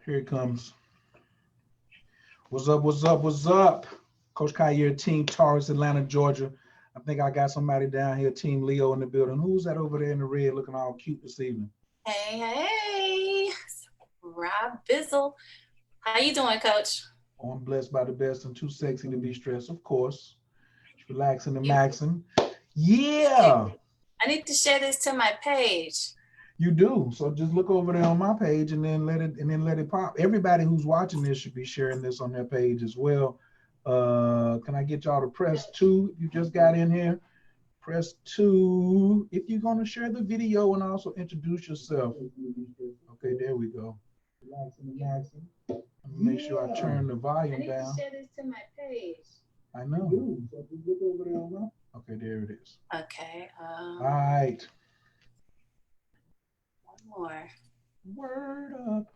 Here it comes. What's up? What's up? What's up? Coach Khayr, Team Taurus, Atlanta, Georgia. I think I got somebody down here, Team Leo in the building. Who's that over there in the red looking all cute this evening? Hey, hey, Rob Bizzle. How you doing, Coach? Oh, I'm blessed by the best and too sexy to be stressed, of course. Relaxing and You, maxing. Yeah, I need to share this to my page. you do. So just look over there on my page and then let it pop. Everybody who's watching this should be sharing this on their page as well. Can I get y'all to press 2 if you just got in here? Press 2 if you're going to share the video and also introduce yourself. Okay, there we go. Relaxing and maxing. Let me make sure I turn the volume down. I need to share this to my page. I know. So just look over there on my. Okay, there it is. Okay. All right. One more. Word up.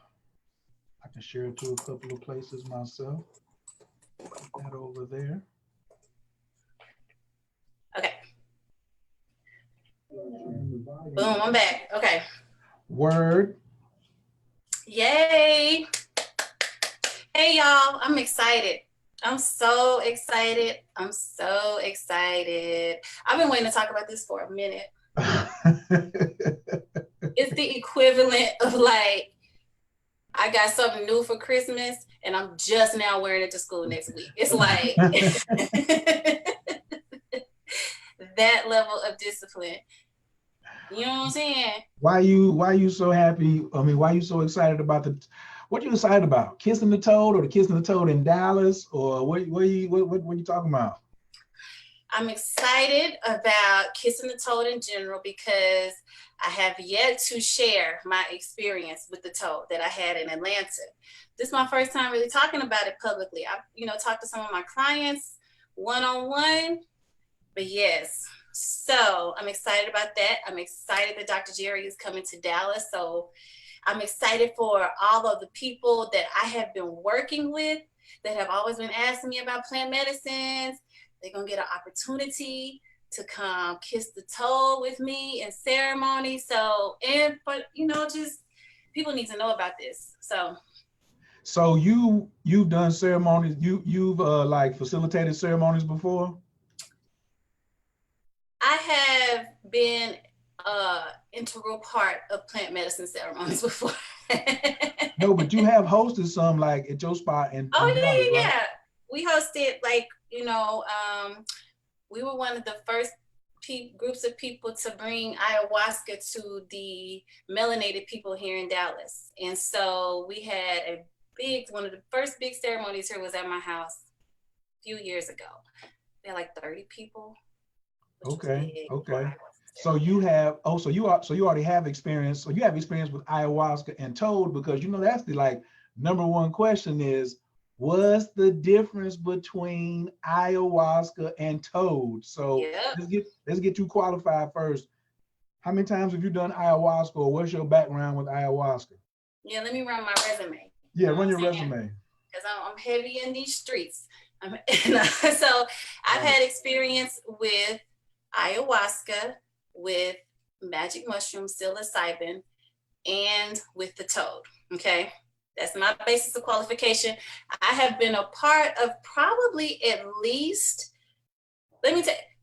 I can share it to a couple of places myself. Put that over there. Okay. Boom, I'm back. Okay. Word. Yay. Hey, y'all. I'm excited. I'm so excited. I'm so excited. I've been waiting to talk about this for a minute. It's the equivalent of like, I got something new for Christmas and I'm just now wearing it to school next week. It's like that level of discipline. You know what I'm saying? Why you so happy? I mean, why you so excited about what you excited about? Kissing the toad or the kissing the toad in Dallas? Or what you talking about? I'm excited about kissing the toad in general because I have yet to share my experience with the toad that I had in Atlanta. This is my first time really talking about it publicly. I, talked to some of my clients one-on-one, but yes. So I'm excited about that. I'm excited that Dr. Gerry is coming to Dallas. So I'm excited for all of the people that I have been working with that have always been asking me about plant medicines. They're going to get an opportunity to come kiss the toad with me in ceremony. So, but just people need to know about this. So you've done ceremonies. You've like facilitated ceremonies before? I have been integral part of plant medicine ceremonies before. No, but you have hosted some like at your spot in Dallas, yeah. right? We hosted we were one of the first groups of people to bring ayahuasca to the melanated people here in Dallas. And so we had one of the first big ceremonies here was at my house a few years ago. We had like 30 people. Okay. So you have you already have experience. So you have experience with ayahuasca and toad, because that's the like number one question is, what's the difference between ayahuasca and toad? So let's get you qualified first. How many times have you done ayahuasca, or what's your background with ayahuasca? Yeah, let me run my resume. Yeah, run your resume. Because I'm heavy in these streets. So I've had experience with ayahuasca, with magic mushroom, psilocybin, and with the toad. Okay. That's my basis of qualification. I have been a part of probably at least,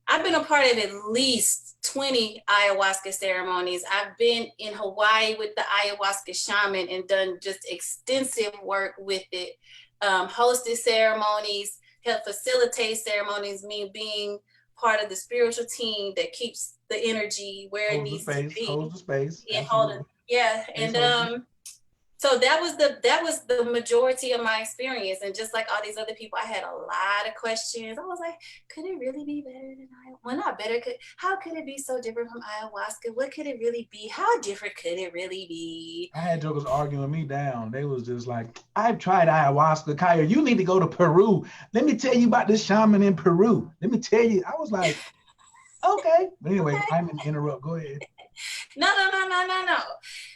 I've been a part of at least 20 ayahuasca ceremonies. I've been in Hawaii with the ayahuasca shaman and done just extensive work with it. Hosted ceremonies, helped facilitate ceremonies, me being part of the spiritual team that keeps the energy where it needs to be. Holds the space. Yeah. And so that was the majority of my experience. And just like all these other people, I had a lot of questions. I was like, could it really be better than ayahuasca? Well, not better. How could it be so different from ayahuasca? What could it really be? How different could it really be? I had jokers arguing me down. They was just like, I've tried ayahuasca. Khayr, you need to go to Peru. Let me tell you about this shaman in Peru. Let me tell you. I was like, okay. But anyway, okay. I'm gonna interrupt. Go ahead. No.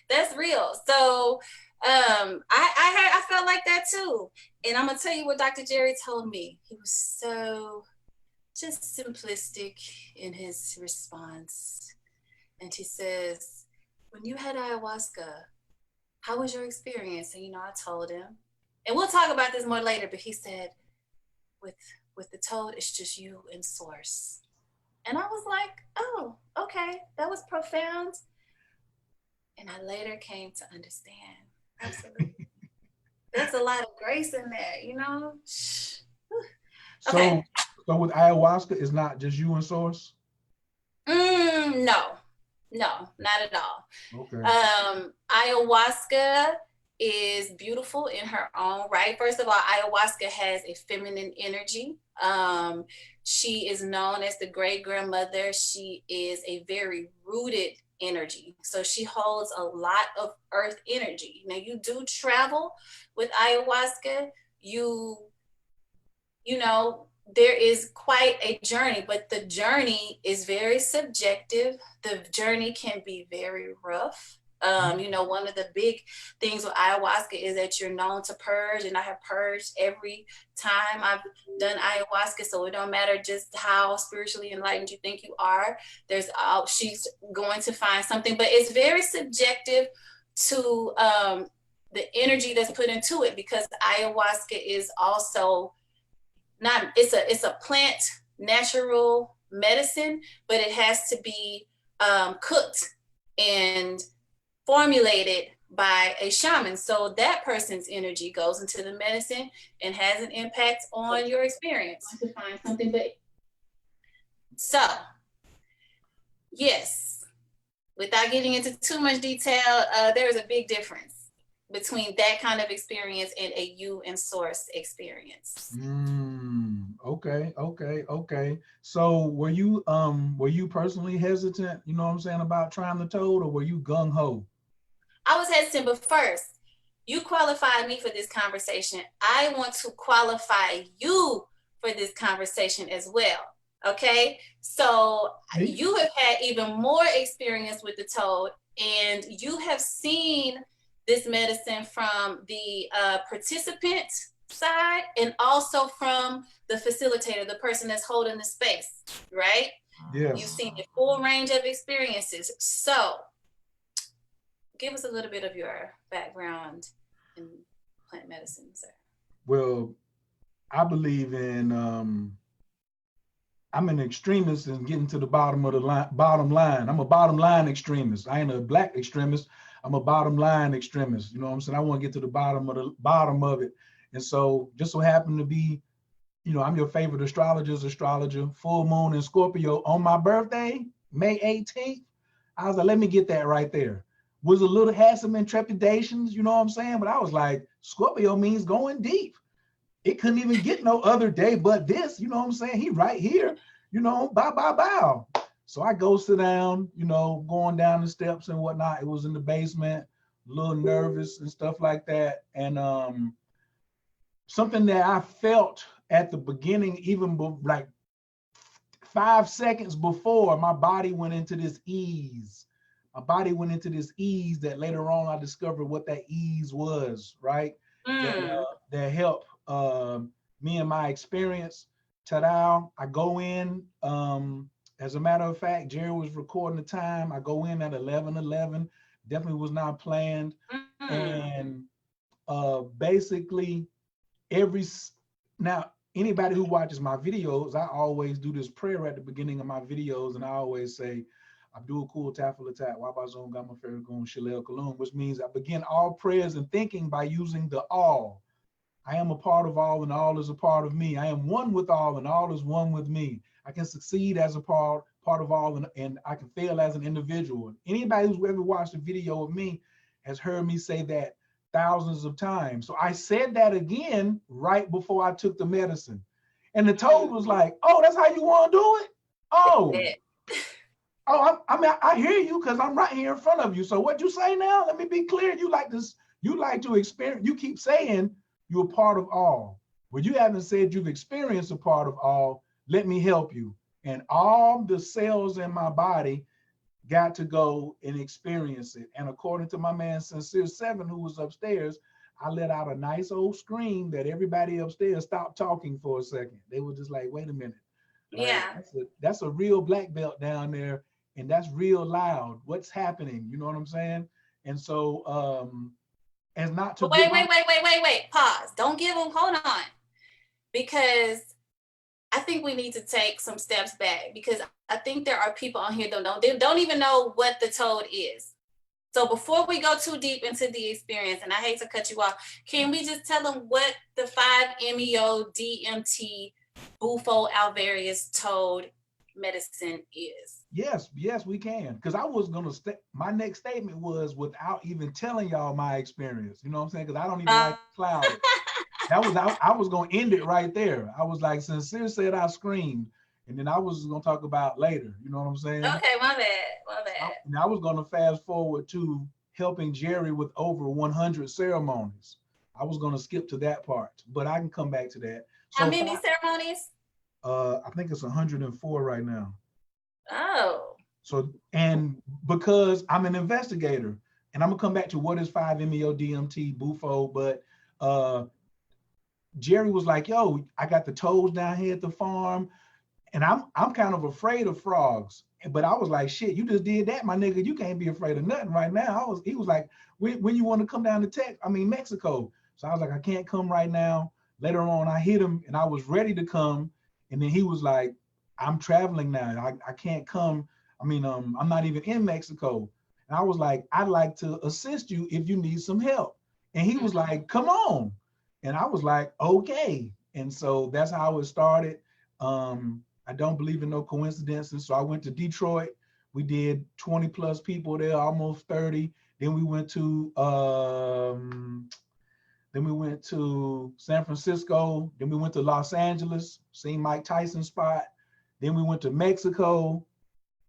That's real. So I felt like that too. And I'm gonna tell you what Dr. Gerry told me. He was so just simplistic in his response. And he says, when you had ayahuasca, how was your experience? And, I told him, and we'll talk about this more later, but he said, with, with the toad, it's just you and source. And I was like, oh, okay, that was profound. And I later came to understand. Absolutely. There's a lot of grace in there. So, Okay. so with ayahuasca, it's not just you and source. No, no, not at all. Okay. Ayahuasca is beautiful in her own right. First of all, ayahuasca has a feminine energy. She is known as the great grandmother. She is a very rooted energy. So she holds a lot of earth energy. Now you do travel with ayahuasca. There is quite a journey, but the journey is very subjective. The journey can be very rough. One of the big things with ayahuasca is that you're known to purge, and I have purged every time I've done ayahuasca. So it don't matter just how spiritually enlightened you think you are. She's going to find something, but it's very subjective to the energy that's put into it, because ayahuasca is also not, it's a plant natural medicine, but it has to be cooked and formulated by a shaman. So that person's energy goes into the medicine and has an impact on your experience. To find something, but so yes, without getting into too much detail, there is a big difference between that kind of experience and a you and source experience. Okay. So were you personally hesitant, you know what I'm saying, about trying the toad, or were you gung ho? I was hesitant, but first, you qualified me for this conversation. I want to qualify you for this conversation as well. Okay. So you have had even more experience with the toad, and you have seen this medicine from the participant side and also from the facilitator, the person that's holding the space, right? Yes. You've seen a full range of experiences. So give us a little bit of your background in plant medicine, sir. Well, I believe in I'm an extremist in getting to the bottom of the bottom line. I'm a bottom line extremist. I ain't a black extremist. I'm a bottom line extremist. You know what I'm saying? I want to get to the bottom of it. And so just so happened to be, I'm your favorite astrologer, full moon in Scorpio on my birthday, May 18th. I was like, let me get that right there. Was a little, had some trepidations, you know what I'm saying? But I was like, Scorpio means going deep. It couldn't even get no other day but this, you know what I'm saying? He right here, bow. So I go sit down, going down the steps and whatnot. It was in the basement, a little nervous and stuff like that. And something that I felt at the beginning, even like 5 seconds before, my body went into this ease. My body went into this ease that later on I discovered what that ease was, right? That helped me and my experience. Ta-da, I go in. As a matter of fact, Gerry was recording the time. I go in at 11:11. Definitely was not planned. And basically, now anybody who watches my videos, I always do this prayer at the beginning of my videos, and I always say, Abdul Kul Tafalatat, Wabazon Gamma Ferragun Shalel Kalum, which means I begin all prayers and thinking by using the all. I am a part of all, and all is a part of me. I am one with all, and all is one with me. I can succeed as a part of all, and I can fail as an individual. Anybody who's ever watched a video of me has heard me say that thousands of times. So I said that again right before I took the medicine. And the toad was like, oh, that's how you want to do it? Oh. I hear you because I'm right here in front of you. So what you say now? Let me be clear. You like to experience, you keep saying you're a part of all. Well, you haven't said you've experienced a part of all. Let me help you. And all the cells in my body got to go and experience it. And according to my man Sincere 7, who was upstairs, I let out a nice old scream that everybody upstairs stopped talking for a second. They were just like, wait a minute. Right? Yeah. That's a real black belt down there. And that's real loud. What's happening? You know what I'm saying? And so as not to Wait. Pause. Don't give them. Hold on. Because I think we need to take some steps back, because I think there are people on here that don't even know what the toad is. So before we go too deep into the experience, and I hate to cut you off, can we just tell them what the 5-MeO DMT Bufo alvarius toad medicine is? Yes, we can. Because I was gonna my next statement was without even telling y'all my experience. You know what I'm saying? Because I don't even like cloud. That was I was gonna end it right there. I was like, sincere said I screamed, and then I was gonna talk about later. You know what I'm saying? Okay, my bad. And I was gonna fast forward to helping Gerry with over 100 ceremonies. I was gonna skip to that part, but I can come back to that. How So many ceremonies? I think it's 104 right now. Oh. So, and because I'm an investigator, and I'm gonna come back to what is 5-MeO DMT Bufo, but Gerry was like, yo, I got the toads down here at the farm, and I'm kind of afraid of frogs. But I was like, shit, you just did that, my nigga. You can't be afraid of nothing right now. He was like, when you want to come down to Mexico. So I was like, I can't come right now. Later on, I hit him and I was ready to come. And then he was like, I'm traveling now. I can't come. I'm not even in Mexico. And I was like, I'd like to assist you if you need some help. And he was like, come on. And I was like, okay. And so that's how it started. I don't believe in no coincidences. So I went to Detroit. We did 20 plus people there, almost 30. Then we went to San Francisco. Then we went to Los Angeles, seen Mike Tyson's spot. Then we went to Mexico.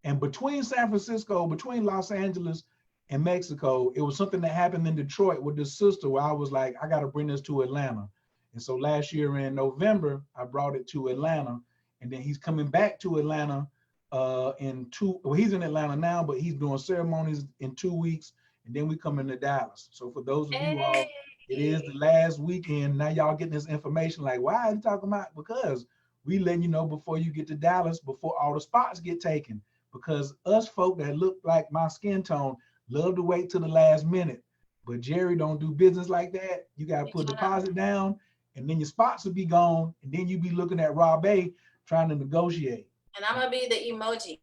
And between Los Angeles and Mexico, it was something that happened in Detroit with this sister where I was like, I got to bring this to Atlanta. And so last year in November, I brought it to Atlanta. And then he's coming back to Atlanta he's in Atlanta now, but he's doing ceremonies in 2 weeks. And then we come into Dallas. So for those of you all, it is the last weekend. Now y'all getting this information like, why are you talking about? Because we letting you know before you get to Dallas, before all the spots get taken. Because us folk that look like my skin tone love to wait till the last minute. But Gerry don't do business like that. You got to put a deposit down, and then your spots will be gone. And then you be looking at Rob A trying to negotiate. And I'm going to be the emoji.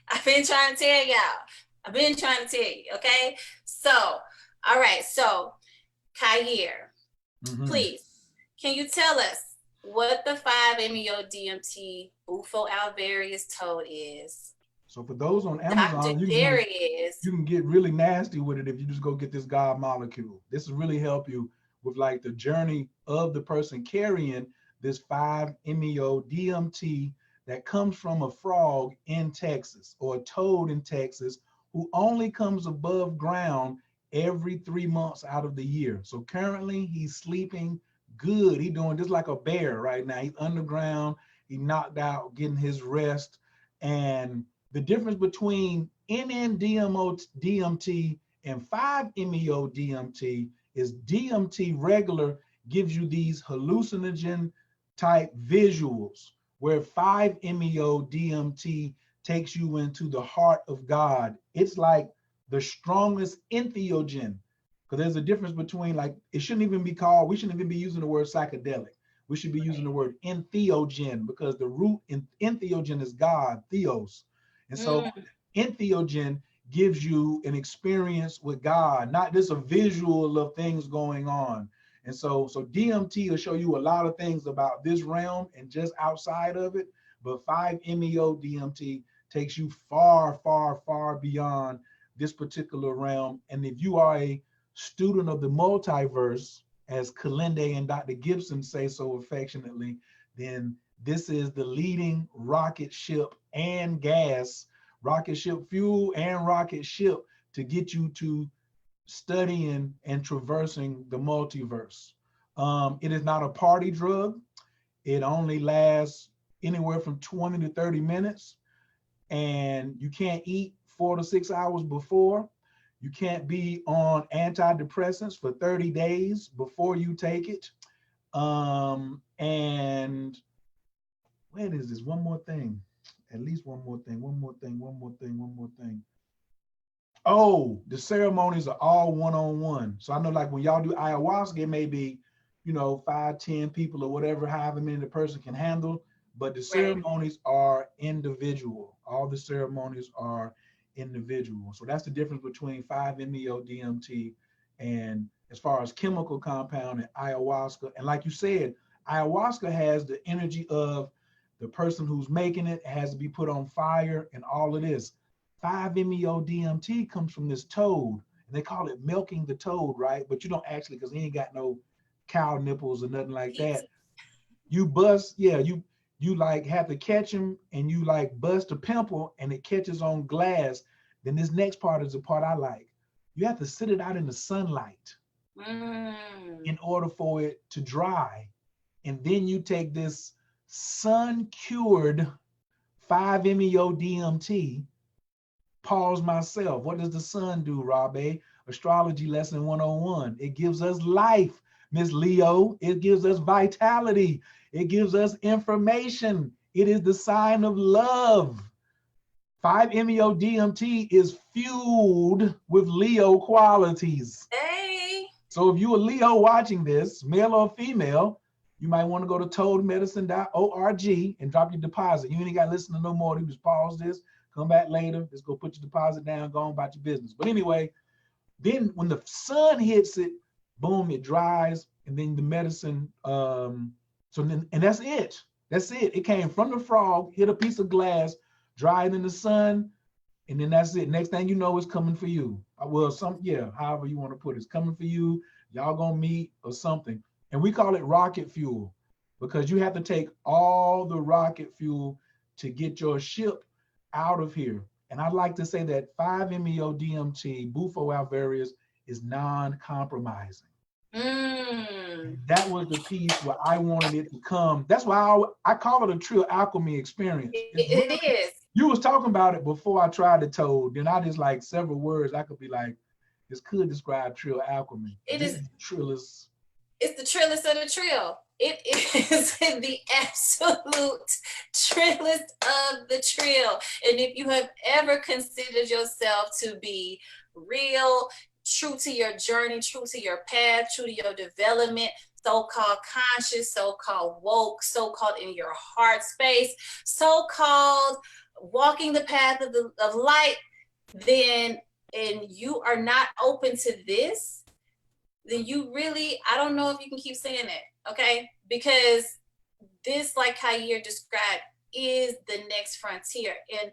I've been trying to tell y'all. Okay? So, all right. So, Khayr, please, can you tell us what the 5-MeO DMT Bufo alvarius toad is? So for those on Amazon, you can get really nasty with it if you just go get this God molecule. This will really help you with like the journey of the person carrying this 5-MeO DMT that comes from a frog in Texas or a toad in Texas who only comes above ground every 3 months out of the year. So currently he's sleeping good. He's doing just like a bear right now. He's underground. He knocked out, getting his rest. And the difference between NN-DMT and 5-MeO DMT is DMT regular gives you these hallucinogen type visuals, where 5-MeO DMT takes you into the heart of God. It's like the strongest entheogen, because there's a difference between, like, it shouldn't even be called, we shouldn't even be using the word psychedelic. We should be using the word entheogen, because the root in entheogen is God, theos. And so entheogen gives you an experience with God, not just a visual of things going on. And so DMT will show you a lot of things about this realm and just outside of it. But 5-MeO DMT takes you far, far, far beyond this particular realm. And if you are a student of the multiverse, as Kalinde and Dr. Gibson say so affectionately, then this is the leading rocket ship and gas, rocket ship fuel and rocket ship to get you to studying and traversing the multiverse. It is not a party drug. It only lasts anywhere from 20 to 30 minutes. And you can't eat 4 to 6 hours before. You can't be on antidepressants for 30 days before you take it. And where is this? One more thing. At least one more thing. Oh, the ceremonies are all one-on-one. So I know like when y'all do ayahuasca, it may be, 5, 10 people or whatever, however many the person can handle. But the Right. ceremonies are individual. All the ceremonies are individual. So that's the difference between 5-MeO DMT and as far as chemical compound and ayahuasca. And like you said, ayahuasca has the energy of the person who's making it. It has to be put on fire and all of this. 5-MeO DMT comes from this toad, and they call it milking the toad, right? But you don't actually, because he ain't got no cow nipples or nothing like Heat. that. You bust, yeah, you like have to catch him, and you like bust a pimple, and it catches on glass. Then this next part is the part I like. You have to sit it out in the sunlight Mm. in order for it to dry, and then you take this sun cured 5-MeO DMT. Pause myself. What does the sun do, Rob? Astrology lesson 101. It gives us life, Miss Leo. It gives us vitality. It gives us information. It is the sign of love. 5-MeO DMT is fueled with Leo qualities. Hey. So if you a Leo watching this, male or female, you might want to go to toadmedicine.org and drop your deposit. You ain't got to listen to no more. You just pause this, come back later. Just go put your deposit down, go on about your business. But anyway, then when the sun hits it, boom, it dries, and then the medicine. So then, and that's it. That's it. It came from the frog, hit a piece of glass, dried in the sun, and then that's it. Next thing you know, it's coming for you. Well, however you want to put it, it's coming for you. Y'all gonna meet or something. And we call it rocket fuel because you have to take all the rocket fuel to get your ship out of here. And I'd like to say that 5-MeO DMT, Bufo alvarius, is non-compromising. Mm. That was the piece where I wanted it to come. That's why I call it a Trill Alchemy experience. It's It really, is. you was talking about it before I tried the toad. Then I just like several words I could be like, this could describe Trill Alchemy. But It this is. is Trillist. It's the trillest of the trill. It is the absolute trillest of the trill. And if you have ever considered yourself to be real, true to your journey, true to your path, true to your development, so-called conscious, so-called woke, so-called in your heart space, so-called walking the path of light, then and you are not open to this, then you really, I don't know if you can keep saying it, okay? Because this, like Khayr described, is the next frontier. And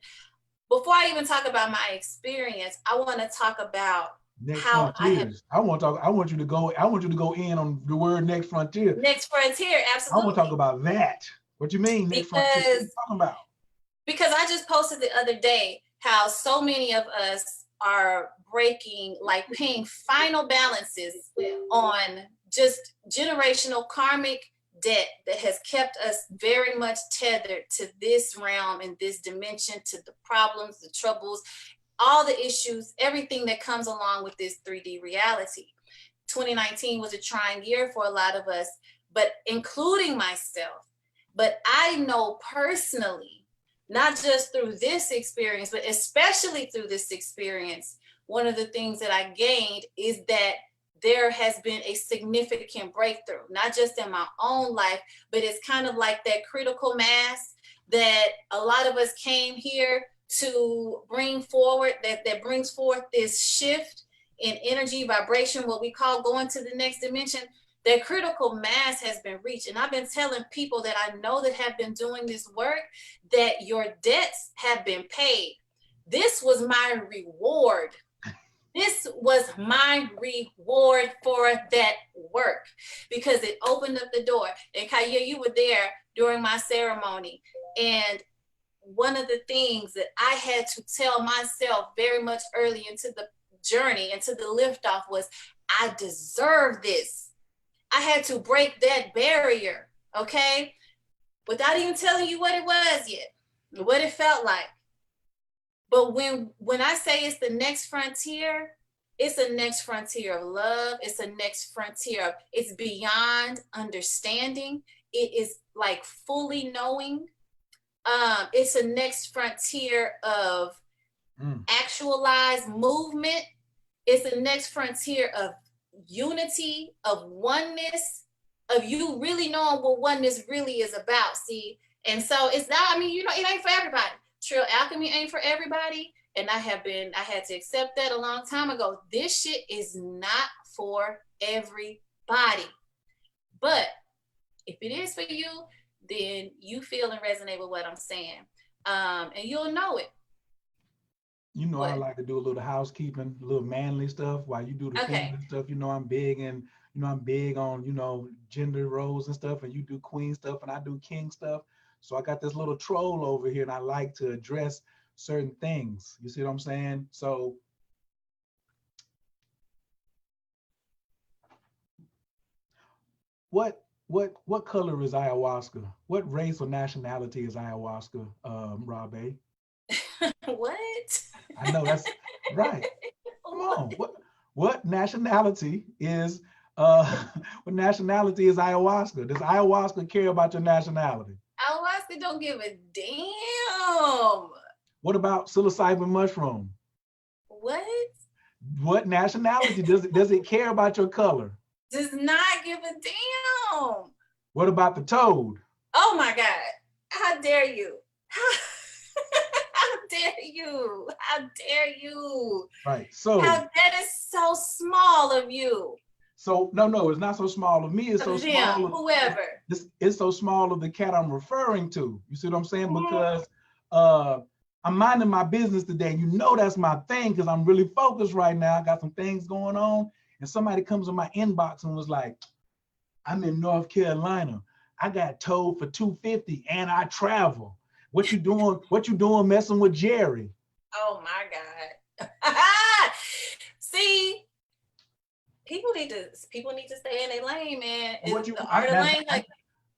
before I even talk about my experience, I want to talk about Next how I have frontiers. I want to talk. I want you to go. I want you to go in on the word next frontier. next frontier, I want to talk absolutely. about that. What you mean next frontier? What are you Because talking about? because I just posted the other day how so many of us are breaking, like paying final balances on just generational karmic debt that has kept us very much tethered to this realm and this dimension, to the problems, the troubles, all the issues, everything that comes along with this 3D reality. 2019 was a trying year for a lot of us, but including myself. But I know personally, not just through this experience, but especially through this experience, one of the things that I gained is that there has been a significant breakthrough, not just in my own life, but it's kind of like that critical mass that a lot of us came here to bring forward, that brings forth this shift in energy, vibration, what we call going to the next dimension. That critical mass has been reached. And I've been telling people that I know that have been doing this work that your debts have been paid. This was my reward. This was my reward for that work because it opened up the door. And Khayr, you were there during my ceremony. And one of the things that I had to tell myself very much early into the journey, into the liftoff, was I deserve this. I had to break that barrier, okay? Without even telling you what it was yet, what it felt like. But when I say it's the next frontier, it's a next frontier of love. It's a next frontier of, it's beyond understanding. It is like fully knowing. It's a next frontier of actualized movement. It's the next frontier of unity, of oneness, of you really knowing what oneness really is about. See, and so it's not, I mean, you know, it ain't for everybody. Trill Alchemy ain't for everybody. And I had to accept that a long time ago. This shit is not for everybody. But if it is for you, then you feel and resonate with what I'm saying. And you'll know it. You know, I like to do a little housekeeping, a little manly stuff while you do the feminine stuff. You know, I'm big on, you know, gender roles and stuff, and you do queen stuff and I do king stuff. So I got this little troll over here and I like to address certain things. You see what I'm saying? So what color is ayahuasca? What race or nationality is ayahuasca, Rob? What? I know that's right. Come on. What nationality is what nationality is ayahuasca? Does ayahuasca care about your nationality? Ayahuasca don't give a damn. What about psilocybin mushroom? What nationality does it care about your color? Does not give a damn. What about the toad? Oh my God. How dare you? How dare you? How dare you? Right. So that is so small of you. So no, it's not so small of me. It's so small of whoever. It's so small of the cat I'm referring to. You see what I'm saying? Because I'm minding my business today. You know that's my thing because I'm really focused right now. I got some things going on, and somebody comes in my inbox and was like, "I'm in North Carolina. I got towed for $250 and I travel. What you doing? What you doing messing with Gerry?" Oh my God. See, people need to stay in their lane, man. What the art of lane hugging.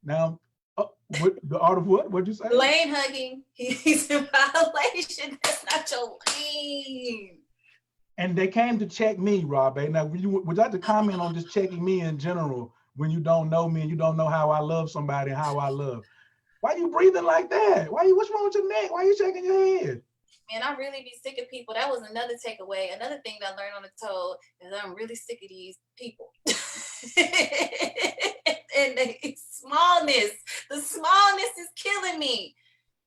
Now, what the art of what? What'd you say? Lane hugging. He's in violation. That's not your lane. And they came to check me, Rob. Now, would you like to comment on just checking me in general when you don't know me and you don't know how I love somebody and how I love? Why you breathing like that? What's wrong with your neck? Why are you shaking your head? Man, I really be sick of people. That was another takeaway. Another thing that I learned on the toad is I'm really sick of these people. And the smallness is killing me.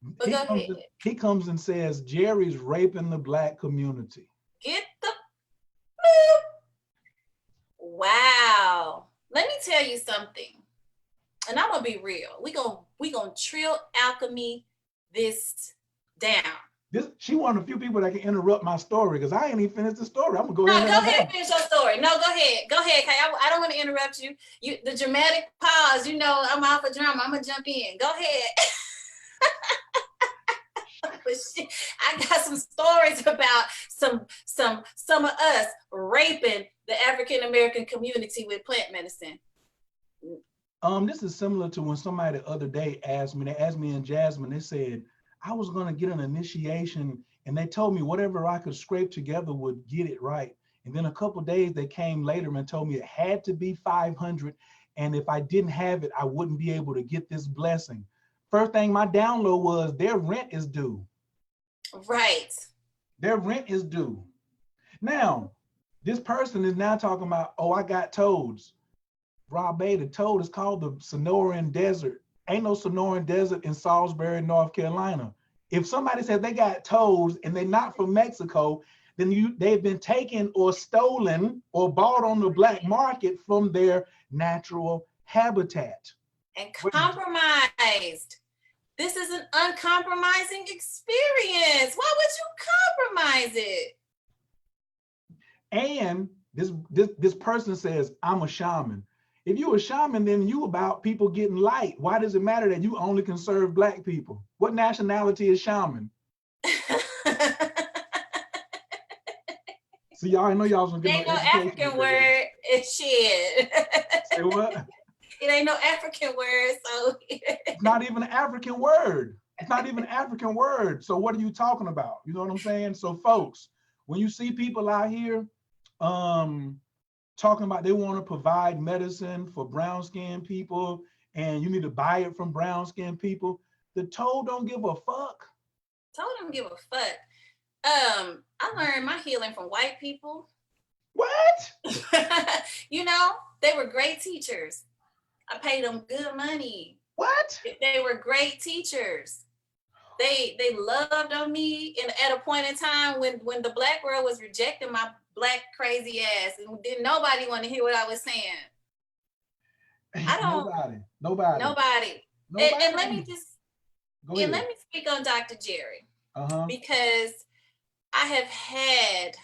But go ahead. He comes and says, Gerry's raping the Black community. Get the wow. Let me tell you something. And I'm gonna be real. We gonna Trill Alchemy this down. She one of the few people that can interrupt my story because I ain't even finished the story. I'm gonna go ahead. No, go ahead and finish your story. No, go ahead. Go ahead, Kay. I don't want to interrupt you. The dramatic pause, you know, I'm out for drama. I'm gonna jump in. Go ahead. But shit, I got some stories about some of us raping the African American community with plant medicine. This is similar to when somebody the other day asked me and Jasmine, they said, I was going to get an initiation and they told me whatever I could scrape together would get it right. And then a couple of days they came later and told me it had to be 500. And if I didn't have it, I wouldn't be able to get this blessing. First thing my download was their rent is due. Right. Their rent is due. Now, this person is now talking about, oh, I got toads. Rob, the toad is called the Sonoran Desert. Ain't no Sonoran Desert in Salisbury, North Carolina. If somebody says they got toads and they're not from Mexico, then they've been taken or stolen or bought on the black market from their natural habitat. And compromised. This is an uncompromising experience. Why would you compromise it? And this person says, I'm a shaman. If you a shaman, then you about people getting light. Why does it matter that you only can serve Black people? What nationality is shaman? See, y'all, I know y'all was gonna get ain't no African word. It's shit. Say what? It ain't no African word, so it's not even an African word. It's not even an African word. So what are you talking about? You know what I'm saying? So folks, when you see people out here talking about they want to provide medicine for brown skinned people and you need to buy it from brown skinned people, the toad don't give a fuck. Toad don't give a fuck. I learned my healing from white people. What? You know, they were great teachers. I paid them good money. What? They were great teachers. They loved on me, and at a point in time when the black world was rejecting my black crazy ass, and didn't nobody want to hear what I was saying. I don't. Nobody. And let me just. Go ahead. And let me speak on Dr. Gerry. Uh-huh. Because I have had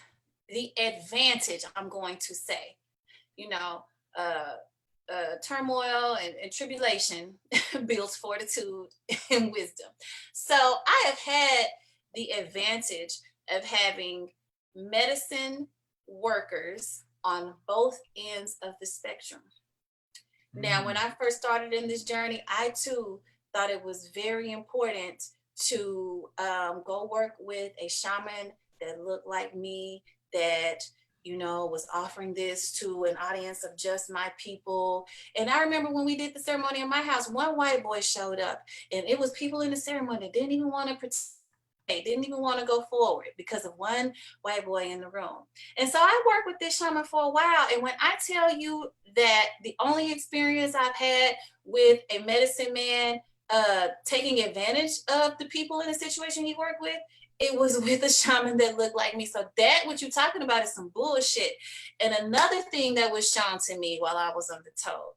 the advantage, I'm going to say, you know, turmoil and tribulation builds fortitude and wisdom. So I have had the advantage of having medicine workers on both ends of the spectrum. Now, when I first started in this journey, I too thought it was very important to go work with a shaman that looked like me, that, you know, was offering this to an audience of just my people. And I remember when we did the ceremony in my house, one white boy showed up, and it was people in the ceremony that didn't even want to participate, didn't even want to go forward because of one white boy in the room. And so I worked with this shaman for a while. And when I tell you that the only experience I've had with a medicine man taking advantage of the people in the situation he worked with, it was with a shaman that looked like me. So that what you're talking about is some bullshit. And another thing that was shown to me while I was on the toad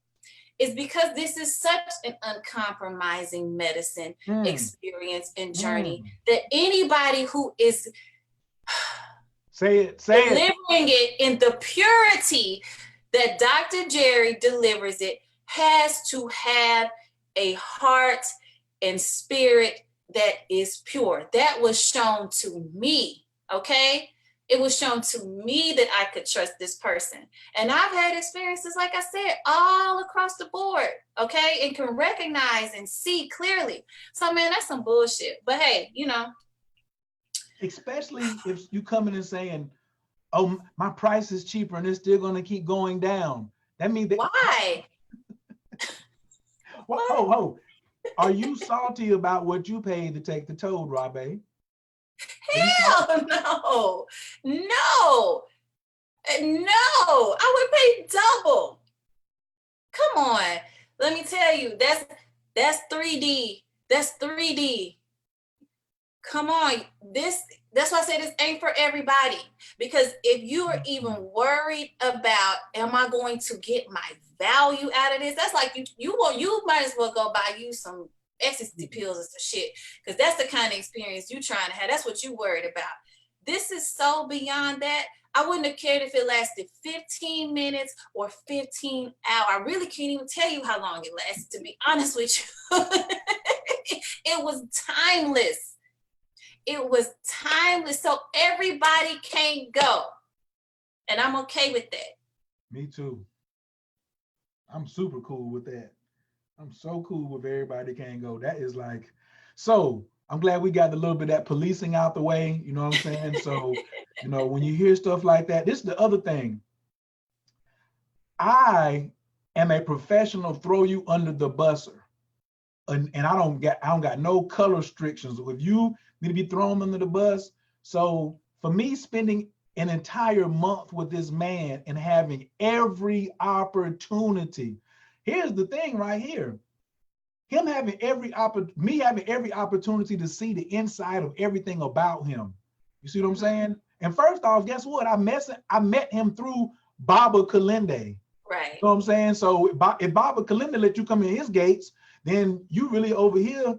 is because this is such an uncompromising medicine experience and journey that anybody who is delivering it in the purity that Dr. Gerry delivers it has to have a heart and spirit that is pure. That was shown to me, okay? It was shown to me that I could trust this person. And I've had experiences, like I said, all across the board, okay? And can recognize and see clearly. So, man, that's some bullshit. But hey, you know. Especially if you come in and saying, oh, my price is cheaper and it's still going to keep going down. That means that. Why? Whoa. Are you salty about what you paid to take the toad, Robbie? Hell no. No. I would pay double. Come on. Let me tell you, that's 3D. That's 3D. Come on. That's why I say this ain't for everybody. Because if you are even worried about, am I going to get my value out of this? That's like you might as well go buy you some ecstasy pills or some shit, because that's the kind of experience you trying to have. That's what you worried about. This is so beyond that. I wouldn't have cared if it lasted 15 minutes or 15 hours. I really can't even tell you how long it lasted, to be honest with you. It was timeless. It was timeless. So everybody can't go. And I'm okay with that. Me too. I'm super cool with that. I'm so cool with everybody can't go. That is like, so I'm glad we got a little bit of that policing out the way. You know what I'm saying? So, you know, when you hear stuff like that, this is the other thing. I am a professional throw you under the busser. And I don't got no color restrictions. If you need to be thrown under the bus. So for me, spending an entire month with this man and having every opportunity, here's the thing right here. Me having every opportunity to see the inside of everything about him. You see what I'm saying? And first off, guess what? I met him through Baba Kalende. Right. You know what I'm saying? So if Baba Kalende let you come in his gates, then you really over here,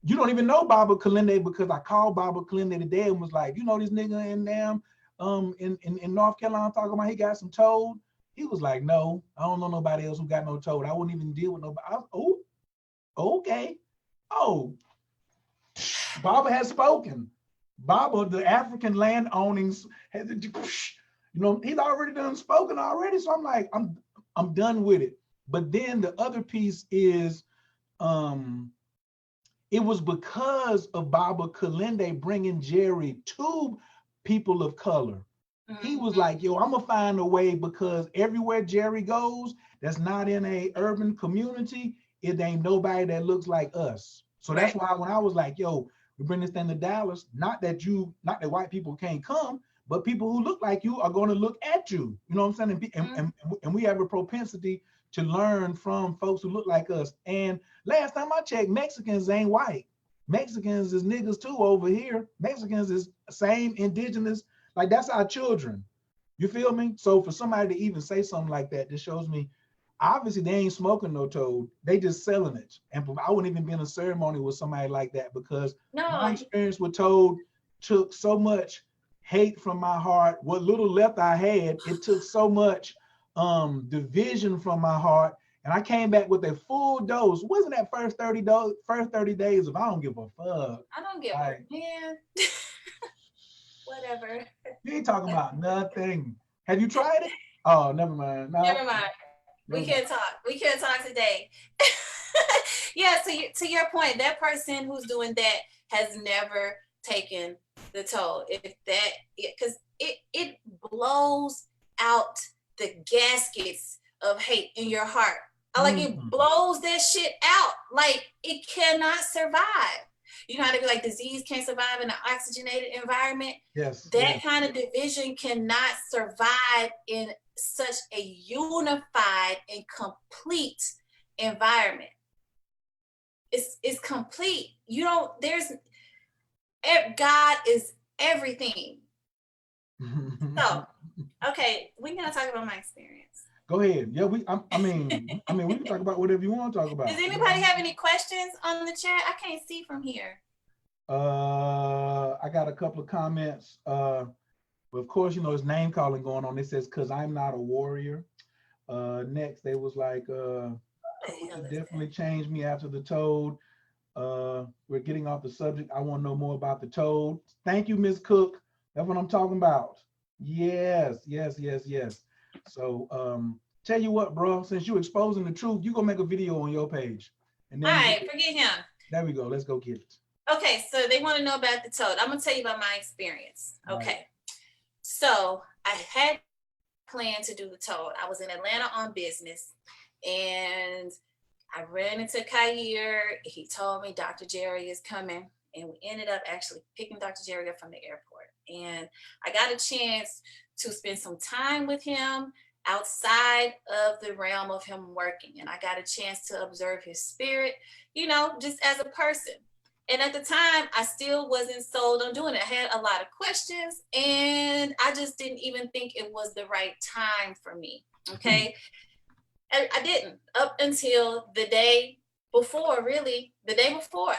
you don't even know Baba Kalende, because I called Baba Kalende today and was like, you know, this nigga in North Carolina talking about he got some toad. He was like, no, I don't know nobody else who got no toad. I wouldn't even deal with nobody. Oh, okay. Oh, Baba has spoken. Baba, the African land ownings, you know, he's already done spoken already. So I'm like, I'm done with it. But then the other piece is, it was because of Baba Kalende bringing Gerry to people of color. He was like, yo, I'm gonna find a way, because everywhere Gerry goes, that's not in a urban community, it ain't nobody that looks like us. So that's why when I was like, yo, We bring this thing to Dallas. Not that white people can't come, but people who look like you are going to look at you. You know what I'm saying? And we have a propensity to learn from folks who look like us. And last time I checked, Mexicans ain't white. Mexicans is niggas too over here. Mexicans is same indigenous. Like, that's our children. You feel me? So for somebody to even say something like that, this shows me, obviously they ain't smoking no toad. They just selling it. And I wouldn't even be in a ceremony with somebody like that, because my experience with toad took so much hate from my heart. What little left I had, it took so much division from my heart. And I came back with a full dose. Wasn't that first 30 days of I don't give a fuck. I don't give a man. Whatever. You ain't talking about nothing. Have you tried it? Oh, never mind. No. Never mind. We can't talk. We can't talk today. Yeah, so to your point, that person who's doing that has never taken the toll. Because it blows out the gaskets of hate in your heart. Like, it blows that shit out. Like, it cannot survive. You know how to be like, disease can't survive in an oxygenated environment? Yes. That kind of division cannot survive in such a unified and complete environment. It's complete. God is everything. So, okay, we're gonna talk about my experience. Go ahead. Yeah, I mean, we can talk about whatever you want to talk about. Does anybody have any questions on the chat? I can't see from here. I got a couple of comments. But of course, you know, there's name calling going on. It says, "Cause I'm not a warrior." Next, they was like, definitely changed me after the toad. We're getting off the subject. I want to know more about the toad. Thank you, Ms. Cook. That's what I'm talking about. Yes. So tell you what, bro, since you're exposing the truth, you gonna make a video on your page. And then all right, forget him. There we go. Let's go get it. Okay, so they want to know about the toad. I'm gonna tell you about my experience. Okay. Right. So I had planned to do the toad. I was in Atlanta on business, and I ran into Kair. He told me Dr. Gerry is coming, and we ended up actually picking Dr. Gerry up from the airport. And I got a chance to spend some time with him outside of the realm of him working. And I got a chance to observe his spirit, you know, just as a person. And at the time, I still wasn't sold on doing it. I had a lot of questions, and I just didn't even think it was the right time for me, okay? And I didn't, up until the day before, really, the day before.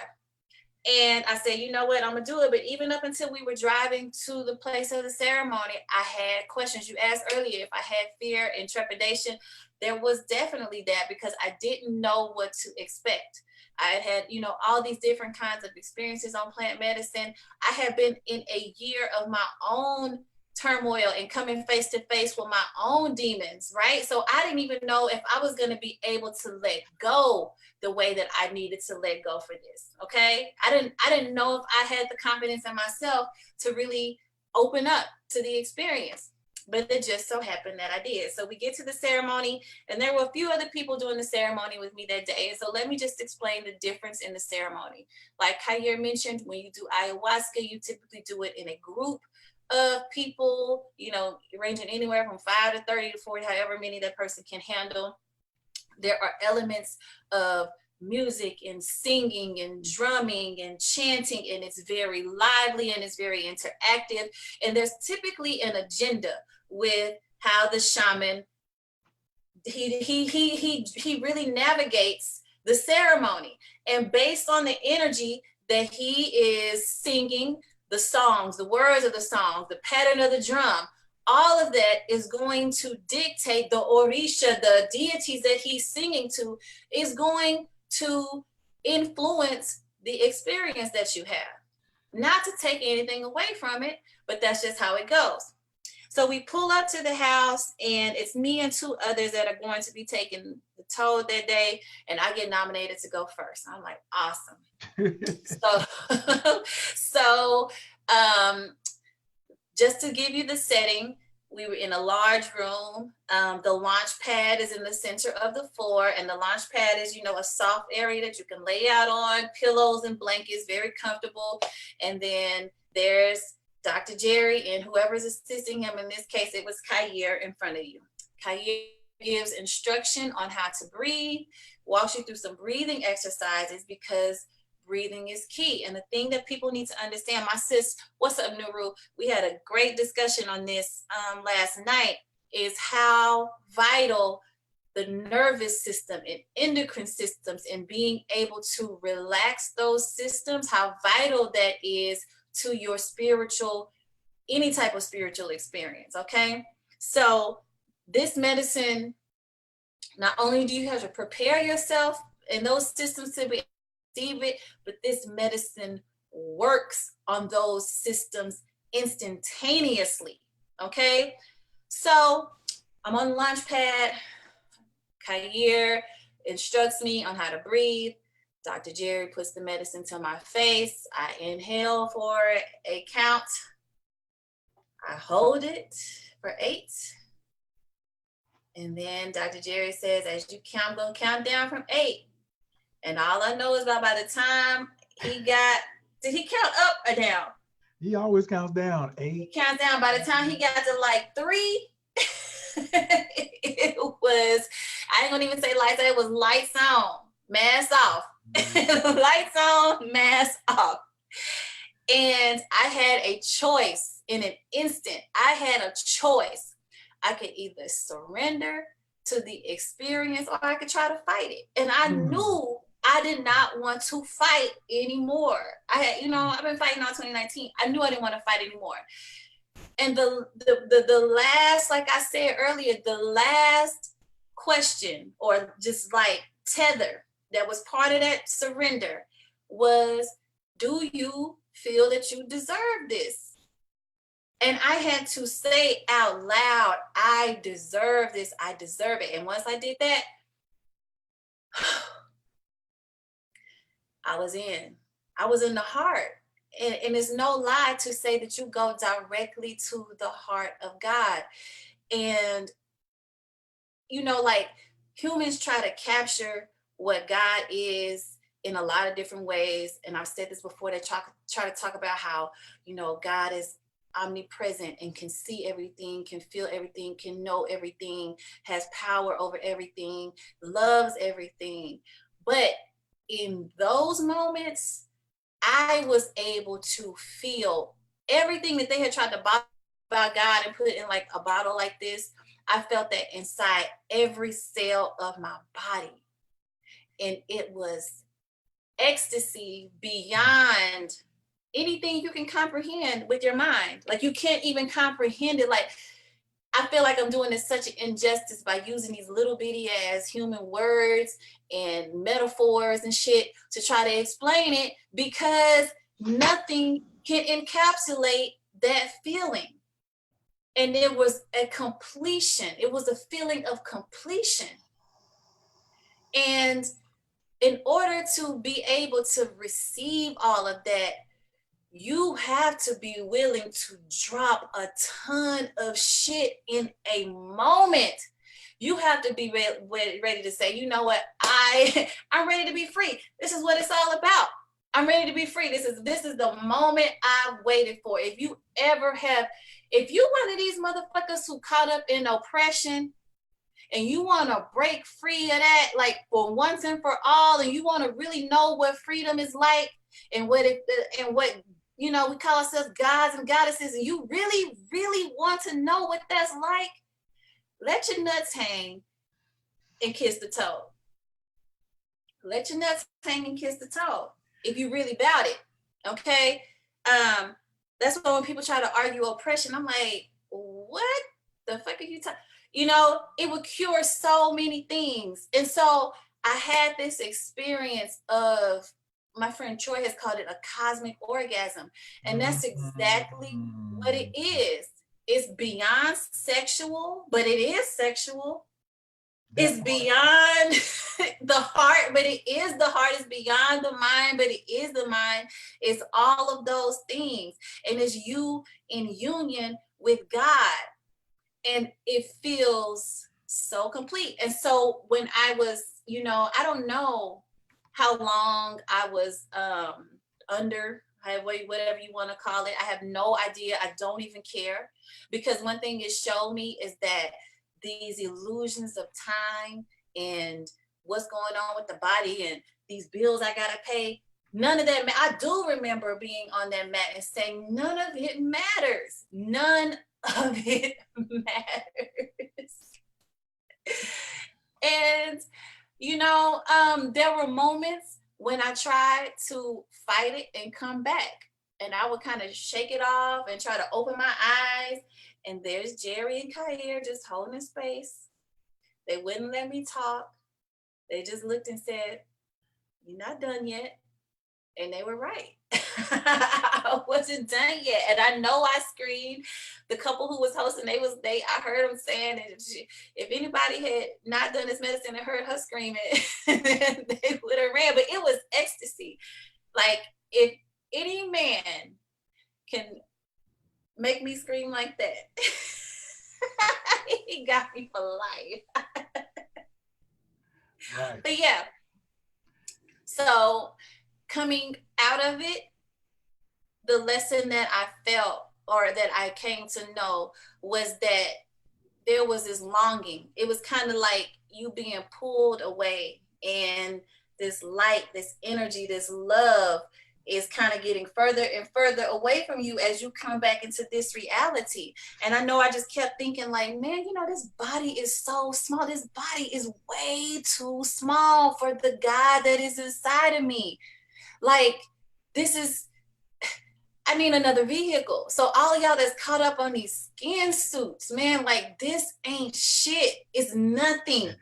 And I said, you know what, I'm gonna do it. But even up until we were driving to the place of the ceremony, I had questions. You asked earlier if I had fear and trepidation. There was definitely that, because I didn't know what to expect. I had, you know, all these different kinds of experiences on plant medicine. I had been in a year of my own turmoil and coming face to face with my own demons, right? So I didn't even know if I was going to be able to let go the way that I needed to let go for this, okay? I didn't know if I had the confidence in myself to really open up to the experience. But it just so happened that I did. So we get to the ceremony, and there were a few other people doing the ceremony with me that day. And so let me just explain the difference in the ceremony. Like Kair mentioned, when you do ayahuasca, you typically do it in a group of people, you know, ranging anywhere from 5 to 30 to 40, however many that person can handle. There are elements of music and singing and drumming and chanting, and it's very lively and it's very interactive. And there's typically an agenda with how the shaman he really navigates the ceremony, and based on the energy that he is singing, the songs, the words of the songs, the pattern of the drum, all of that is going to dictate the orisha, the deities that he's singing to, is going to influence the experience that you have. Not to take anything away from it, but that's just how it goes. So we pull up to the house, and it's me and 2 others that are going to be taking the toad that day, and I get nominated to go first. I'm like, awesome. so just to give you the setting, We were in a large room. The launch pad is in the center of the floor, and the launch pad is, a soft area that you can lay out on, pillows and blankets, very comfortable. And then there's Dr. Gerry and whoever's assisting him. In this case, it was Kair in front of you. Kair gives instruction on how to breathe, walks you through some breathing exercises, because breathing is key. And the thing that people need to understand, my sis, what's up, Nuru? We had a great discussion on this last night, is how vital the nervous system and endocrine systems and being able to relax those systems, how vital that is to your spiritual, any type of spiritual experience, okay? So this medicine, not only do you have to prepare yourself and those systems to be receive it, but this medicine works on those systems instantaneously, okay? So I'm on the launch pad. Kair instructs me on how to breathe. Dr. Gerry puts the medicine to my face. I inhale for a count. I hold it for 8. And then Dr. Gerry says, as you count, I'm gonna count down from 8. And all I know is by the time he got, did he count up or down? He always counts down. 8. He counts down. By the time he got to like 3, it was, I ain't gonna even say lights, it was lights on, mask off. Lights on, mask off. And I had a choice in an instant. I had a choice. I could either surrender to the experience or I could try to fight it. And I knew I did not want to fight anymore. I had, I've been fighting all 2019. I knew I didn't want to fight anymore. And the last, like I said earlier, the last question, or just like tether that was part of that surrender, was, do you feel that you deserve this? And I had to say out loud, I deserve this, I deserve it. And once I did that, I was in the heart. And it's no lie to say that you go directly to the heart of God. And, like humans try to capture what God is in a lot of different ways. And I've said this before, they try to talk about how, God is omnipresent and can see everything, can feel everything, can know everything, has power over everything, loves everything. But in those moments, I was able to feel everything that they had tried to bottle about God and put it in like a bottle like this. I felt that inside every cell of my body. And it was ecstasy beyond anything you can comprehend with your mind. Like, you can't even comprehend it. Like, I feel like I'm doing this such an injustice by using these little bitty ass human words and metaphors and shit to try to explain it, because nothing can encapsulate that feeling. And it was a completion. It was a feeling of completion. And in order to be able to receive all of that, you have to be willing to drop a ton of shit in a moment. You have to be ready to say, you know what, I'm ready to be free. This is what it's all about. I'm ready to be free. This is the moment I've waited for. If you one of these motherfuckers who caught up in oppression and you want to break free of that, like for once and for all, and you want to really know what freedom is like and what we call ourselves gods and goddesses, and you really, really want to know what that's like, let your nuts hang and kiss the toe. Let your nuts hang and kiss the toe if you really about it, okay? That's why when people try to argue oppression, I'm like, what the fuck are you talking? It would cure so many things. And so I had this experience of, my friend Troy has called it a cosmic orgasm. And that's exactly what it is. It's beyond sexual, but it is sexual. It's beyond the heart, but it is the heart. It's beyond the mind, but it is the mind. It's all of those things. And it's you in union with God. and it feels so complete. And so when I was, I don't know how long I was under, whatever you want to call it. I have no idea. I don't even care, because one thing it showed me is that these illusions of time and what's going on with the body and these bills I gotta pay, none of that. I do remember being on that mat and saying, none of it matters. None of it matters. And there were moments when I tried to fight it and come back, and I would kind of shake it off and try to open my eyes, and there's Gerry and Kair just holding space. They wouldn't let me talk. They just looked and said, "You're not done yet." And they were right. I wasn't done yet. And I know I screamed. The couple who was hosting, I heard them saying that if anybody had not done this medicine and heard her screaming, they would have ran. But it was ecstasy. Like, if any man can make me scream like that, he got me for life. Right. But yeah. So coming out of it, the lesson that I felt, or that I came to know, was that there was this longing. It was kind of like you being pulled away, and this light, this energy, this love is kind of getting further and further away from you as you come back into this reality. And I know I just kept thinking, like, man, this body is so small. This body is way too small for the God that is inside of me. Like, this is, I need another vehicle. So all of y'all that's caught up on these skin suits, man, like, this ain't shit. It's nothing.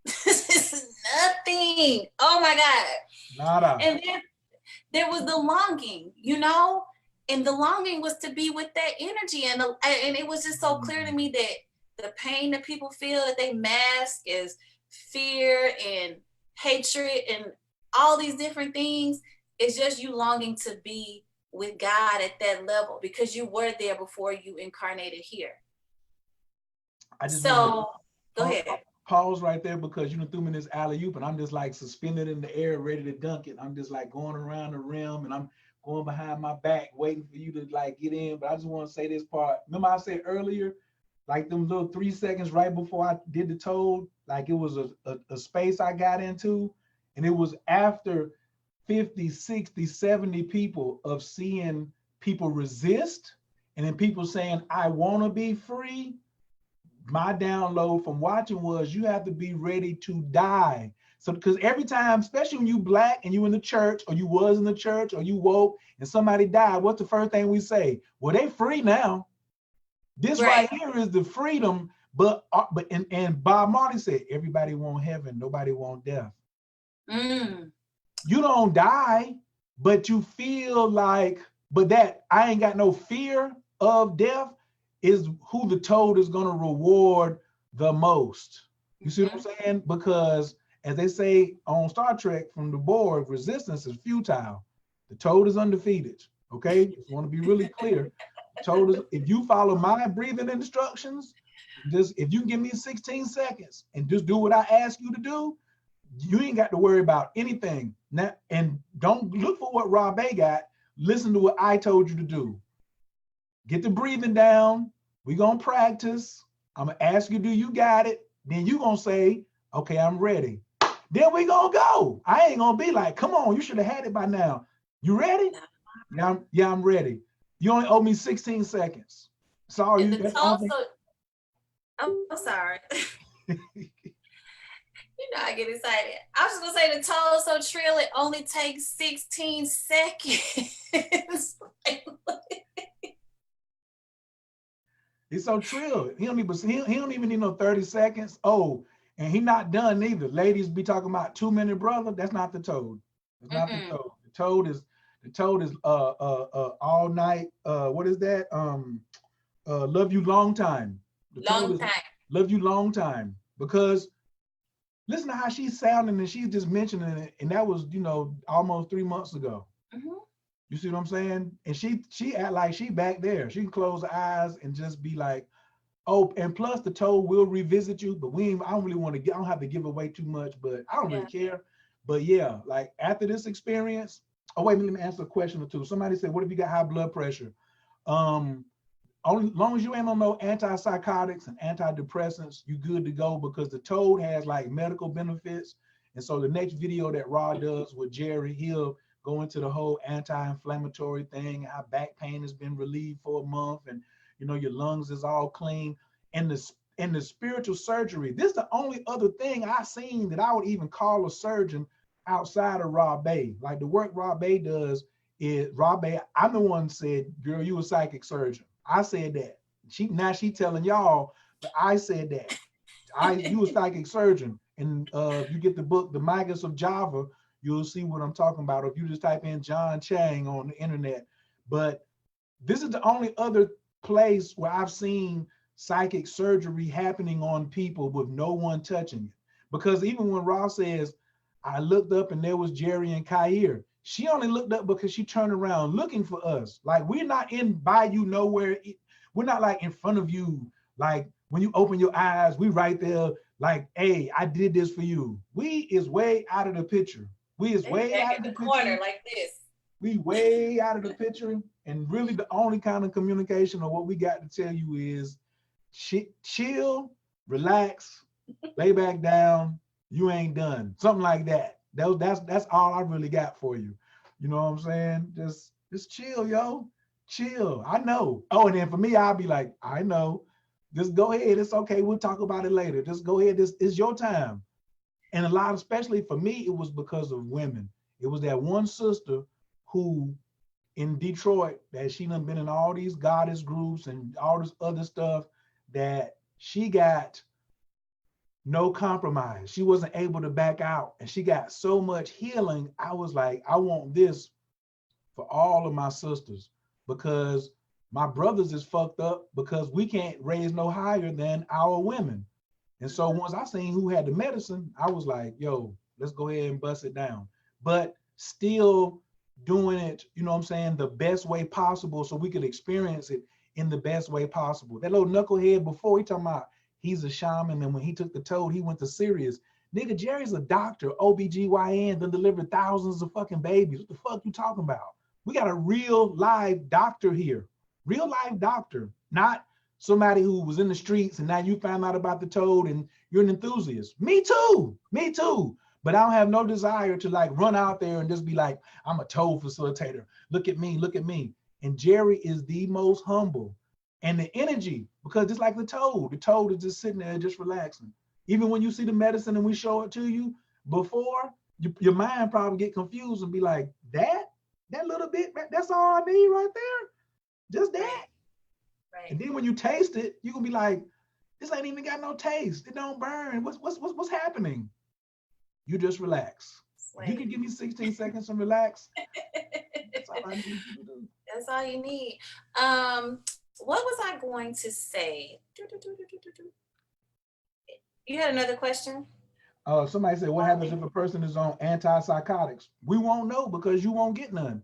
This is nothing. Oh my God. Nada. And then there was the longing, and the longing was to be with that energy. And it was just so clear to me that the pain that people feel that they mask as fear and hatred and all these different things, is just you longing to be with God at that level, because you were there before you incarnated here. Go ahead. Pause right there, because you threw me this alley-oop and I'm just like suspended in the air, ready to dunk it. I'm just like going around the rim and I'm going behind my back, waiting for you to like get in. But I just want to say this part. Remember I said earlier, like them little 3 seconds right before I did the toad, like it was a space I got into, and it was after 50, 60, 70 people of seeing people resist, and then people saying, I want to be free. My download from watching was, you have to be ready to die. So, because every time, especially when you Black and you in the church, or you was in the church, or you woke and somebody died, what's the first thing we say? Well, they free now. This right here is the freedom. But Bob Marley said, everybody want heaven, nobody want death. You don't die, but you feel like, but that I ain't got no fear of death is who the toad is going to reward the most. You see what I'm saying? Because as they say on Star Trek from the Borg, resistance is futile. The toad is undefeated. Okay, just want to be really clear. Told us, if you follow my breathing instructions, just if you give me 16 seconds and just do what I ask you to do, you ain't got to worry about anything. Now, and don't look for what Rob A got. Listen to what I told you to do. Get the breathing down. We're gonna practice. I'm gonna ask you, do you got it? Then you gonna say, okay, I'm ready. Then we gonna go. I ain't gonna be like, come on, you should have had it by now. You ready? Yeah, I'm ready. You only owe me 16 seconds. Sorry, I'm sorry. I get excited. I was just gonna say the toll so Trill, it only takes 16 seconds. It's so Trill. He don't even need no 30 seconds. Oh, and he not done neither. Ladies be talking about 2 minute brother. That's not the toad. It's not the toad. The toad is all night. What is that? Love you long time. Love you long time. Because listen to how she's sounding, and she's just mentioning it, and that was almost 3 months ago. You see what I'm saying? And she act like she back there. She can close her eyes and just be like, Oh, and plus the toad will revisit you, but I don't really want to get, I don't have to give away too much, but I don't really Yeah. care. But yeah, like after this experience, oh wait, let me answer a question or two. Somebody said, what if you got high blood pressure? Um, only long as you ain't on no antipsychotics and antidepressants, you good to go because the toad has like medical benefits. And so the next video that Raw does with Gerry, he'll go into the whole anti-inflammatory thing, how back pain has been relieved for a month, and your lungs is all clean. And the spiritual surgery, this is the only other thing I seen that I would even call a surgeon outside of Rob Bay. Like the work Rob Bay does is Rob Bay. I'm the one who said, girl, you a psychic surgeon. I said that. She telling y'all, but I said that. You a psychic surgeon. And if you get the book, The Magus of Java, you'll see what I'm talking about. Or if you just type in John Chang on the internet. But this is the only other place where I've seen psychic surgery happening on people with no one touching it. Because even when Ross says, I looked up and there was Gerry and Kair, she only looked up because she turned around looking for us. Like we're not in by you nowhere. We're not like in front of you. Like when you open your eyes, we right there. Like, hey, I did this for you. We is way out of the picture. We is They be way back out in of the the picture. corner like this. We way out of the picture. And really the only kind of communication or what we got to tell you is chill, relax, lay back down. You ain't done. Something like that. That's all I really got for you. You know what I'm saying? Just chill, yo. Chill. I know. Oh, and then for me, I'll be like, I know. Just go ahead. It's okay. We'll talk about it later. Just go ahead. This is your time. And a lot, especially for me, it was because of women. It was that one sister who in Detroit that she done been in all these goddess groups and all this other stuff that she got no compromise. She wasn't able to back out and she got so much healing. I was like, I want this for all of my sisters because my brothers is fucked up because we can't raise no higher than our women. And so once I seen who had the medicine, I was like, yo, let's go ahead and bust it down. But still doing it, you know what I'm saying, the best way possible so we could experience it in the best way possible. That little knucklehead before, he talking about he's a shaman, and when he took the toad, he went to Sirius. Nigga, Gerry's a doctor, OBGYN, then delivered thousands of fucking babies. What the fuck you talking about? We got a real live doctor here. Real live doctor, not somebody who was in the streets and now you found out about the toad and you're an enthusiast. Me too. Me too. But I don't have no desire to like run out there and just be like, I'm a toad facilitator. Look at me, look at me. And Gerry is the most humble. And the energy, because just like the toad is just sitting there just relaxing. Even when you see the medicine and we show it to you before, your mind probably get confused and be like, that little bit, that's all I need right there. Just that. Right. And then when you taste it, you're gonna be like, this ain't even got no taste. It don't burn. What's happening? You just relax. If you can give me 16 seconds and relax, that's all I need you to do. That's all you need. What was I going to say? You had another question? Somebody said, what happens if a person is on antipsychotics? We won't know because you won't get none.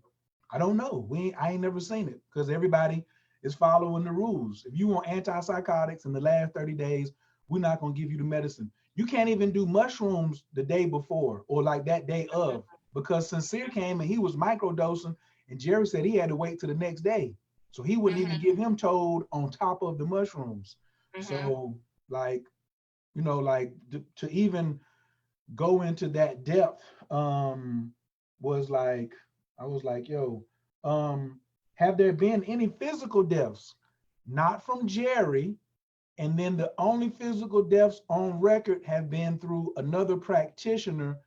I don't know. I ain't never seen it because everybody is following the rules. If you want antipsychotics in the last 30 days, we're not going to give you the medicine. You can't even do mushrooms the day before or like that day of because Sincere came and he was microdosing and Gerry said he had to wait till the next day. So he wouldn't even give him toad on top of the mushrooms. So like, like to even go into that depth was like, I was like, yo, have there been any physical deaths? Not from Gerry. And then the only physical deaths on record have been through another practitioner,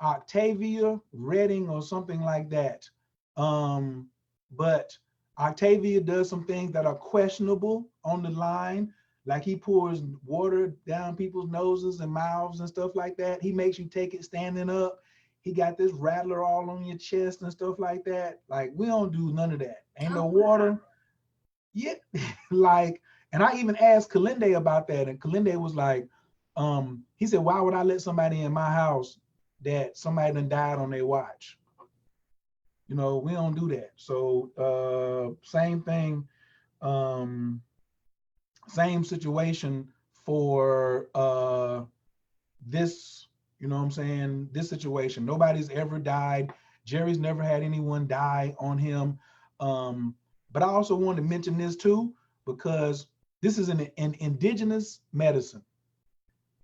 Octavia Redding or something like that. But Octavia does some things that are questionable on the line. Like he pours water down people's noses and mouths and stuff like that. He makes you take it standing up. He got this rattler all on your chest and stuff like that. Like we don't do none of that. Ain't no water. Yeah, like, and I even asked Kalinde about that, and Kalinde was like, he said, why would I let somebody in my house that somebody done died on their watch? We don't do that. So same thing. Same situation for this, you know what I'm saying, this situation. Nobody's ever died. Gerry's never had anyone die on him. But I also want to mention this too, because this is an indigenous medicine.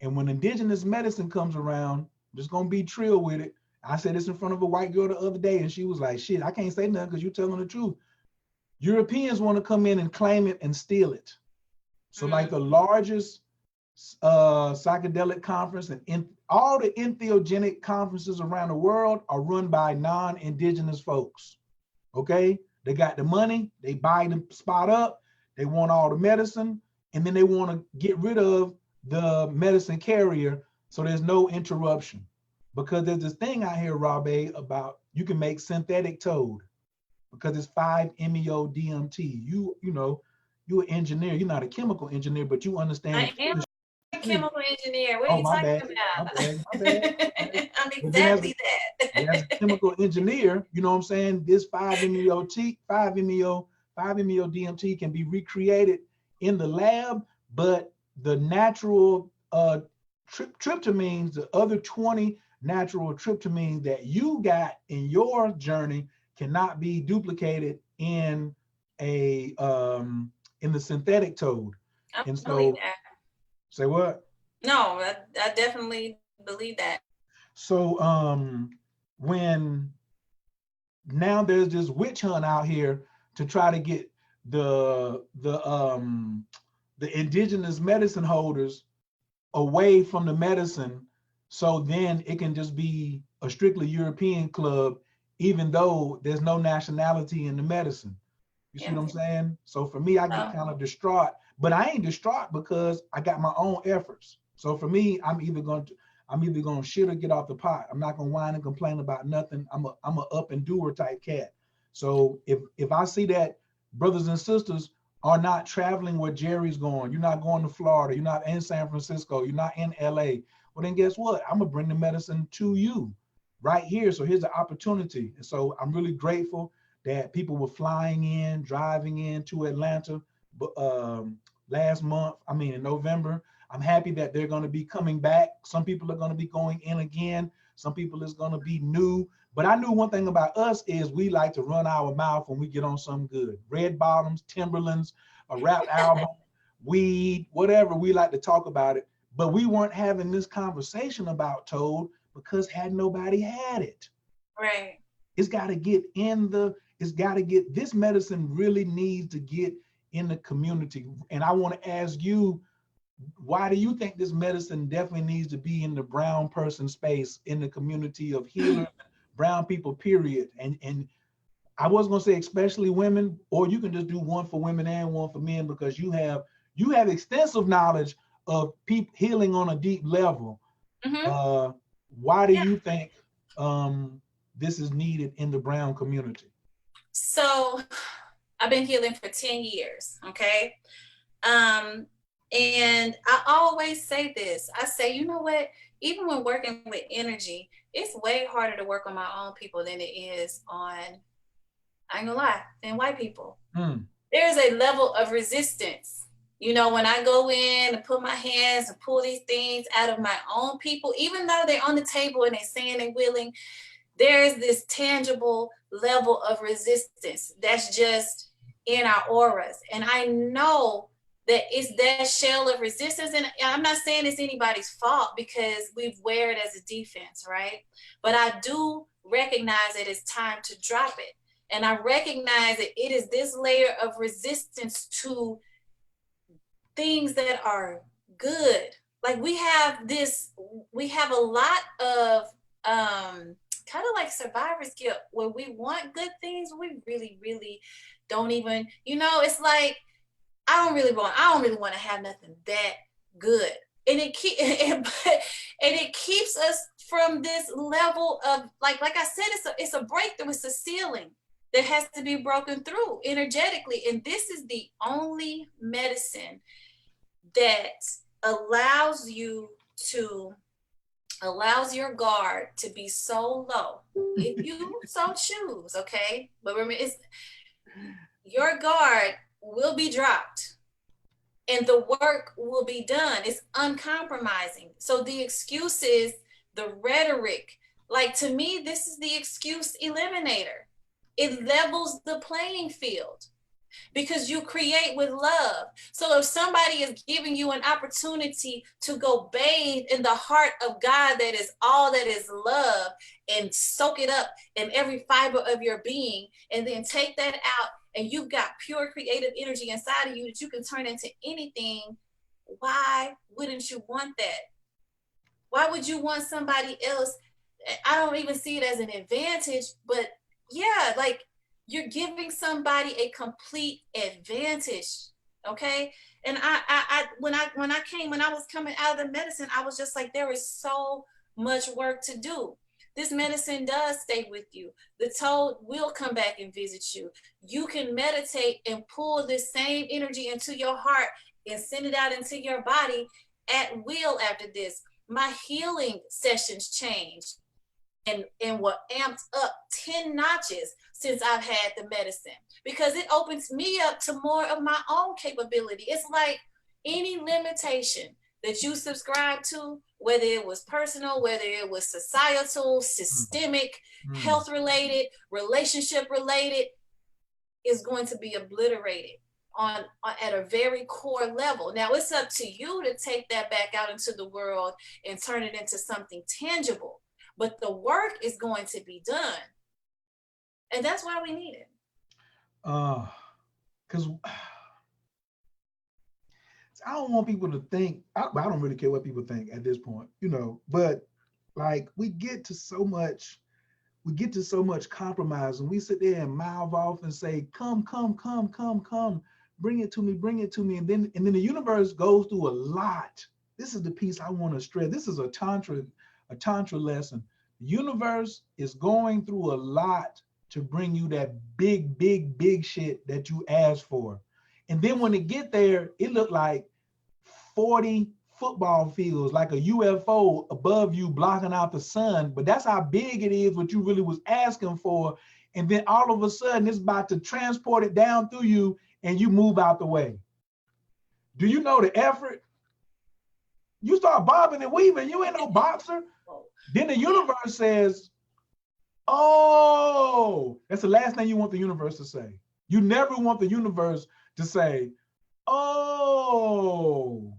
And when indigenous medicine comes around, I'm just gonna be Trill with it. I said this in front of a white girl the other day, and she was like, shit, I can't say nothing because you're telling the truth. Europeans want to come in and claim it and steal it. So like the largest psychedelic conference and all the entheogenic conferences around the world are run by non-indigenous folks. Okay, they got the money, they buy the spot up, they want all the medicine, and then they want to get rid of the medicine carrier so there's no interruption. Because there's this thing out here, Rob, about you can make synthetic toad because it's 5-MeO-DMT. You know, you're an engineer. You're not a chemical engineer, but you understand. I am a chemical engineer. What are Oh, you my talking bad. about? My bad. I'm But then exactly that. as a chemical engineer, you know what I'm saying? This 5-MeO-DMT can be recreated in the lab, but the natural tryptamines, the other 20 natural tryptamines that you got in your journey cannot be duplicated in a in the synthetic toad. I And believe so, that. say what? No, I definitely believe that. So when now there's this witch hunt out here to try to get the indigenous medicine holders away from the medicine, so then it can just be a strictly European club, even though there's no nationality in the medicine. You see what I'm saying? So for me, I get kind of distraught, but I ain't distraught because I got my own efforts. So for me, I'm either going to shit or get off the pot. I'm not gonna whine and complain about nothing. I'm a up and doer type cat. So if I see that brothers and sisters are not traveling where Gerry's going, you're not going to Florida, you're not in San Francisco, you're not in LA, well then guess what? I'm gonna bring the medicine to you right here. So here's the opportunity. And so I'm really grateful that people were flying in, driving in to Atlanta last month, in November. I'm happy that they're going to be coming back. Some people are going to be going in again. Some people is going to be new. But I knew one thing about us is we like to run our mouth when we get on something good. Red bottoms, Timberlands, a rap album, weed, whatever. We like to talk about it. But we weren't having this conversation about Toad because had nobody had it. Right. It's got to get this medicine really needs to get in the community. And I want to ask you, why do you think this medicine definitely needs to be in the brown person space, in the community of healers, brown people, period? And I was gonna say especially women, or you can just do one for women and one for men, because you have extensive knowledge of people healing on a deep level. Why do you think this is needed in the brown community? So I've been healing for 10 years, okay? And I always say this. I say, you know what? Even when working with energy, it's way harder to work on my own people than it is on, I ain't gonna lie, than white people. There's a level of resistance. You know, when I go in and put my hands and pull these things out of my own people, even though they're on the table and they're saying they're willing, there's this tangible level of resistance that's just in our auras. And I know that it's that shell of resistance. And I'm not saying it's anybody's fault because we wear it as a defense, right? But I do recognize that it's time to drop it. And I recognize that it is this layer of resistance to things that are good. Like we have a lot of kind of like survivor's guilt where we want good things, we really, really don't even, it's like, I don't really want to have nothing that good. And it keeps us from this level of like I said, it's a breakthrough, it's a ceiling that has to be broken through energetically. And this is the only medicine that allows your guard to be so low, if you so choose, okay? But remember, your guard will be dropped and the work will be done. It's uncompromising. So the excuses, the rhetoric, like to me, this is the excuse eliminator. It levels the playing field because you create with love. So if somebody is giving you an opportunity to go bathe in the heart of God, that is all that is love, and soak it up in every fiber of your being, and then take that out, and you've got pure creative energy inside of you that you can turn into anything, why wouldn't you want that? Why would you want somebody else? I don't even see it as an advantage, but yeah, like you're giving somebody a complete advantage. Okay. And when I was coming out of the medicine, I was just like, there is so much work to do. This medicine does stay with you. The toad will come back and visit you. You can meditate and pull this same energy into your heart and send it out into your body at will after this. My healing sessions changed and were amped up 10 notches since I've had the medicine, because it opens me up to more of my own capability. It's like any limitation that you subscribe to, whether it was personal, whether it was societal, systemic, health related, relationship related, is going to be obliterated on at a very core level. Now it's up to you to take that back out into the world and turn it into something tangible. But the work is going to be done. And that's why we need it. Because I don't want people to think, I don't really care what people think at this point, you know, but like we get to so much compromise, and we sit there and mouth off and say, come, bring it to me. And then the universe goes through a lot. This is the piece I want to stress. This is a tantra lesson. The universe is going through a lot to bring you that big shit that you asked for. And then when it get there, it looked like 40 football fields, like a UFO above you blocking out the sun. But that's how big it is, what you really was asking for. And then all of a sudden it's about to transport it down through you and you move out the way. Do you know the effort? You start bobbing and weaving, you ain't no boxer. Then the universe says, oh, that's the last thing you want the universe to say. You never want the universe to say, oh,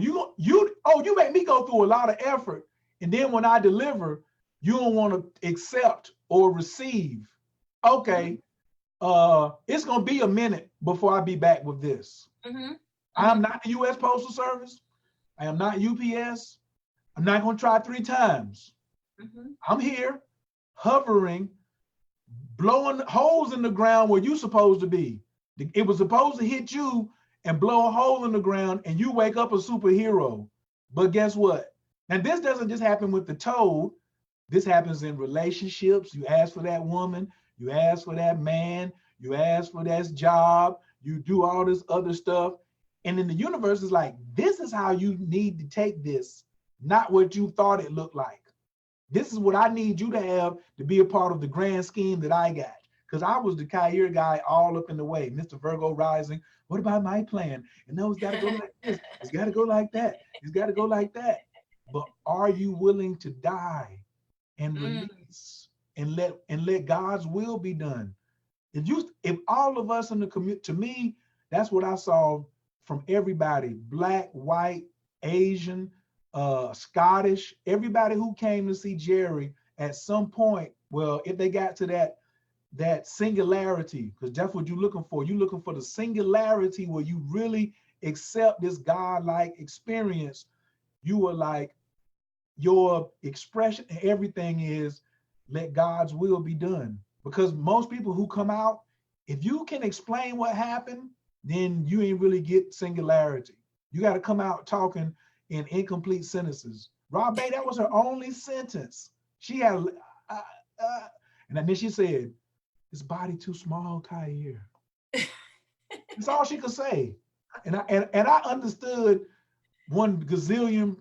you make me go through a lot of effort. And then when I deliver, you don't want to accept or receive. Okay, it's gonna be a minute before I be back with this. I'm not the US Postal Service. I am not UPS. I'm not gonna try 3 times. I'm here, hovering, blowing holes in the ground where you're supposed to be. It was supposed to hit you and blow a hole in the ground and you wake up a superhero. But guess what? And this doesn't just happen with the toad. This happens in relationships. You ask for that woman, you ask for that man, you ask for that job, you do all this other stuff. And then the universe is like, this is how you need to take this, not what you thought it looked like. This is what I need you to have to be a part of the grand scheme that I got. Because I was the Kyrie guy all up in the way. Mr. Virgo rising, what about my plan? And no, it's got to go like this. It's got to go like that. It's got to go like that. But are you willing to die and release and let God's will be done? If all of us in the community, to me, that's what I saw from everybody, Black, white, Asian, Scottish, everybody who came to see Gerry at some point, well, if they got to that singularity, because that's what you're looking for. You're looking for the singularity where you really accept this God-like experience. You are like, your expression and everything is let God's will be done. Because most people who come out, if you can explain what happened, then you ain't really get singularity. You got to come out talking in incomplete sentences. Rob Bay, that was her only sentence. She had, and then she said, "His body too small, Kyrie." That's all she could say. And I understood 1 gazillion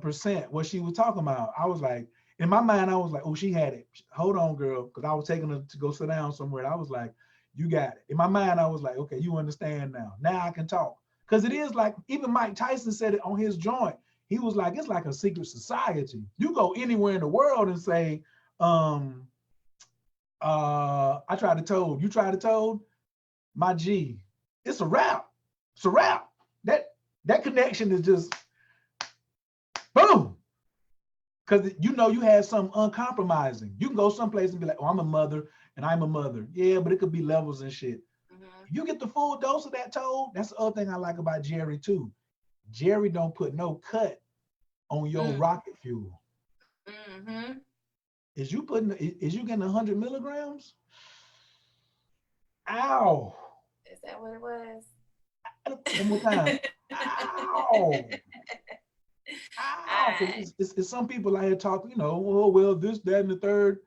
percent what she was talking about. I was like, in my mind, I was like, oh, she had it. Hold on, girl, because I was taking her to go sit down somewhere. And I was like, You got it. In my mind, I was like, okay, you understand now. Now I can talk. Because it is like, even Mike Tyson said it on his joint. He was like, it's like a secret society. You go anywhere in the world and say, I tried to toad. You tried to toad? My G. It's a wrap. It's a wrap. That connection is just boom. Because you know you had something uncompromising. You can go someplace and be like, oh, I'm a mother and I'm a mother. Yeah, but it could be levels and shit. You get the full dose of that toad. That's the other thing I like about Gerry too. Gerry don't put no cut on your rocket fuel. Is you getting 100 milligrams? Ow. Is that what it was? One more time. Ow. Ow. It's some people out here talking, oh, well, this, that, and the third.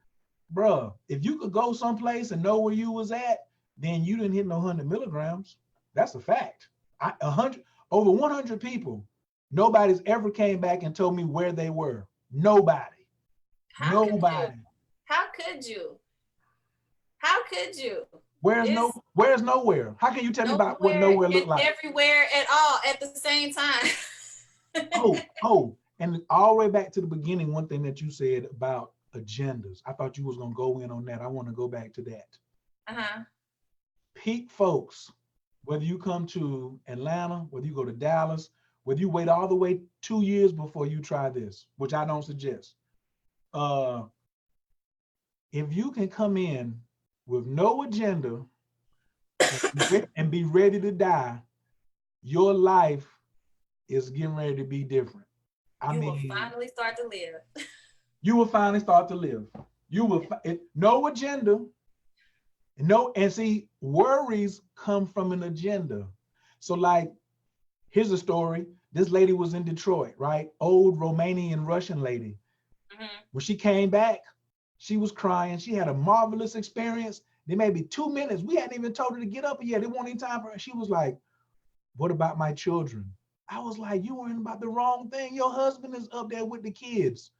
Bruh, if you could go someplace and know where you was at, then you didn't hit no 100 milligrams. That's a fact. Over 100 people, nobody's ever came back and told me where they were. Nobody. Nobody. How could you? How could you? Where's nowhere? How can you tell me about what nowhere look like? Everywhere at all at the same time. And all the way back to the beginning, one thing that you said about agendas. I thought you was gonna go in on that. I want to go back to that. Peak folks, whether you come to Atlanta, whether you go to Dallas, whether you wait all the way 2 years before you try this, which I don't suggest. If you can come in with no agenda and be ready to die, your life is getting ready to be different. You will finally start to live. You will finally start to live. You will no agenda. And see, worries come from an agenda. So like, here's a story. This lady was in Detroit, right? Old Romanian Russian lady. When she came back, she was crying. She had a marvelous experience. Then maybe 2 minutes, we hadn't even told her to get up yet. It wasn't even time for her. She was like, what about my children? I was like, you worrying about the wrong thing. Your husband is up there with the kids.